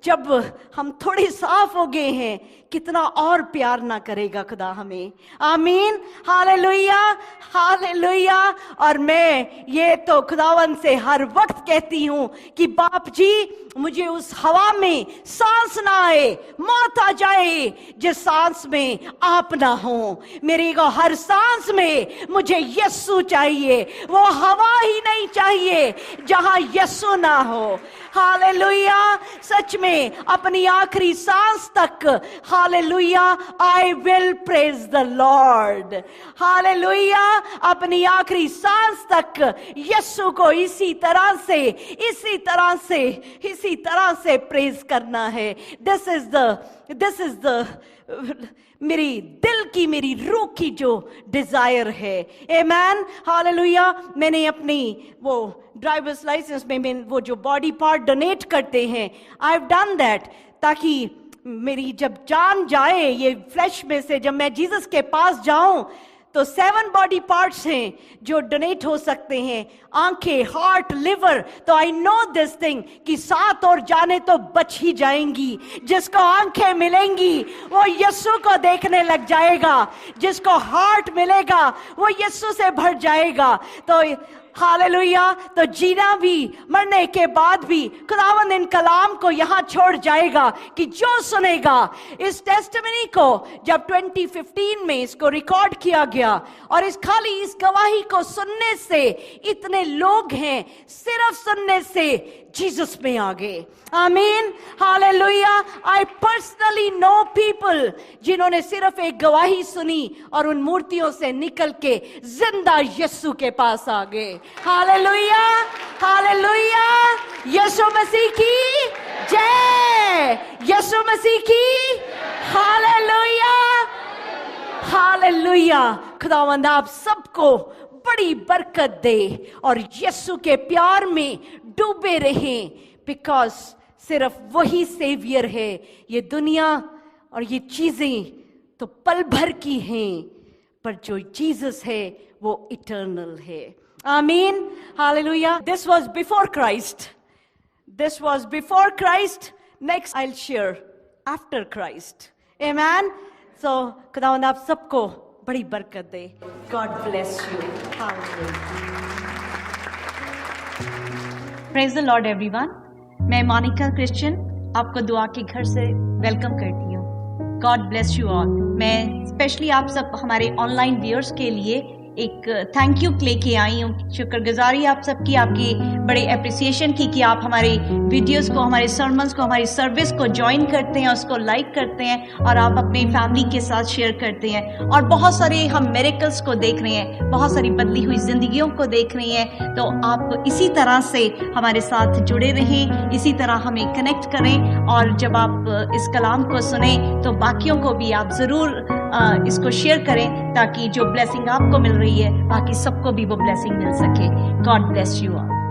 जब हम थोड़े साफ हो गए हैं, कितना और प्यार ना करेगा खुदा हमें। आमीन, हालेलुया, हालेलुया। और मैं ये तो खुदावन से हर वक्त कहती हूं कि बाप जी, मुझे उस हवा में सांस ना आए, मौत आ जाए जिस सांस में आप ना हो। मेरी को हर सांस में मुझे यीशु चाहिए। वो हवा ही नहीं चाहिए जहां यीशु ना हो। हालेलुया। सच में अपनी आखिरी सांस तक, hallelujah, I will praise the Lord. Hallelujah. अपनी आखिरी सांस तक यीशु को इसी तरह से प्रेज करना है। दिस इज द मेरी दिल की, मेरी रूह की जो डिजायर है। आमेन, हालेलुया। मैंने अपनी वो ड्राइवर्स लाइसेंस में वो जो बॉडी पार्ट डोनेट करते हैं, आई हैव डन दैट, ताकि मेरी जब जान जाए ये फ्लैश में से, जब मैं जीसस के पास जाऊं, तो 7 बॉडी पार्ट्स हैं जो डोनेट हो सकते हैं। आंखें, हार्ट, लिवर। तो आई नो दिस थिंग कि 7 और जाने तो बच ही जाएंगी। जिसको आंखें मिलेंगी वो यीशु को देखने लग जाएगा। जिसको हार्ट मिलेगा वो यीशु से भर जाएगा। तो हालेलुया। तो जीना भी, मरने के बाद भी खुदावंद इन कलाम को यहां छोड़ जाएगा कि जो सुनेगा इस टेस्टिमनी को। जब 2015 में इसको रिकॉर्ड किया गया, और इस गवाही को सुनने से इतने लोग हैं, सिर्फ सुनने से जीसस में आ गए। आमीन, hallelujah. I personally know people जिन्होंने सिर्फ एक गवाही सुनी और उन मूर्तियों से निकल के जिंदा यीशु के पास आ गए। Hallelujah, hallelujah. यीशु मसीह की जय, यीशु मसीह की हालेलुया, हालेलुया। खुदावंद आप सबको बड़ी बरकत दे और यीशु के प्यार में डूबे रहें, बिकॉज सिर्फ वही सेवियर है। ये दुनिया और ये चीजें तो पल भर की हैं, पर जो जीसस है वो इटर्नल है। Amen, hallelujah. This was before Christ, this was before Christ. Next I will share after Christ. Amen. So खुदावंद आप सबको बड़ी बरकत दे। God bless you. Praise the Lord everyone. मैं मोनिका क्रिश्चियन आपको दुआ के घर से वेलकम करती हूँ। God bless you all. मैं स्पेशली आप सब हमारे ऑनलाइन व्यूअर्स के लिए एक थैंक यू लेके आई हूँ। शुक्रगुजारी आप सबकी, आपकी बड़े अप्रिसिएशन की कि आप हमारे वीडियोस को, हमारे सर्मन्स को, हमारी सर्विस को ज्वाइन करते हैं, उसको लाइक करते हैं और आप अपने फैमिली के साथ शेयर करते हैं। और बहुत सारे हम मिरेकल्स को देख रहे हैं, बहुत सारी बदली हुई जिंदगियों को देख रहे हैं। तो आप इसी तरह से हमारे साथ जुड़े रहें, इसी तरह हमें कनेक्ट करें। और जब आप इस कलाम को सुने तो बाकियों को भी आप ज़रूर इसको शेयर करें, ताकि जो ब्लेसिंग आपको मिल रही है बाकी सबको भी वो ब्लेसिंग मिल सके। God bless you all.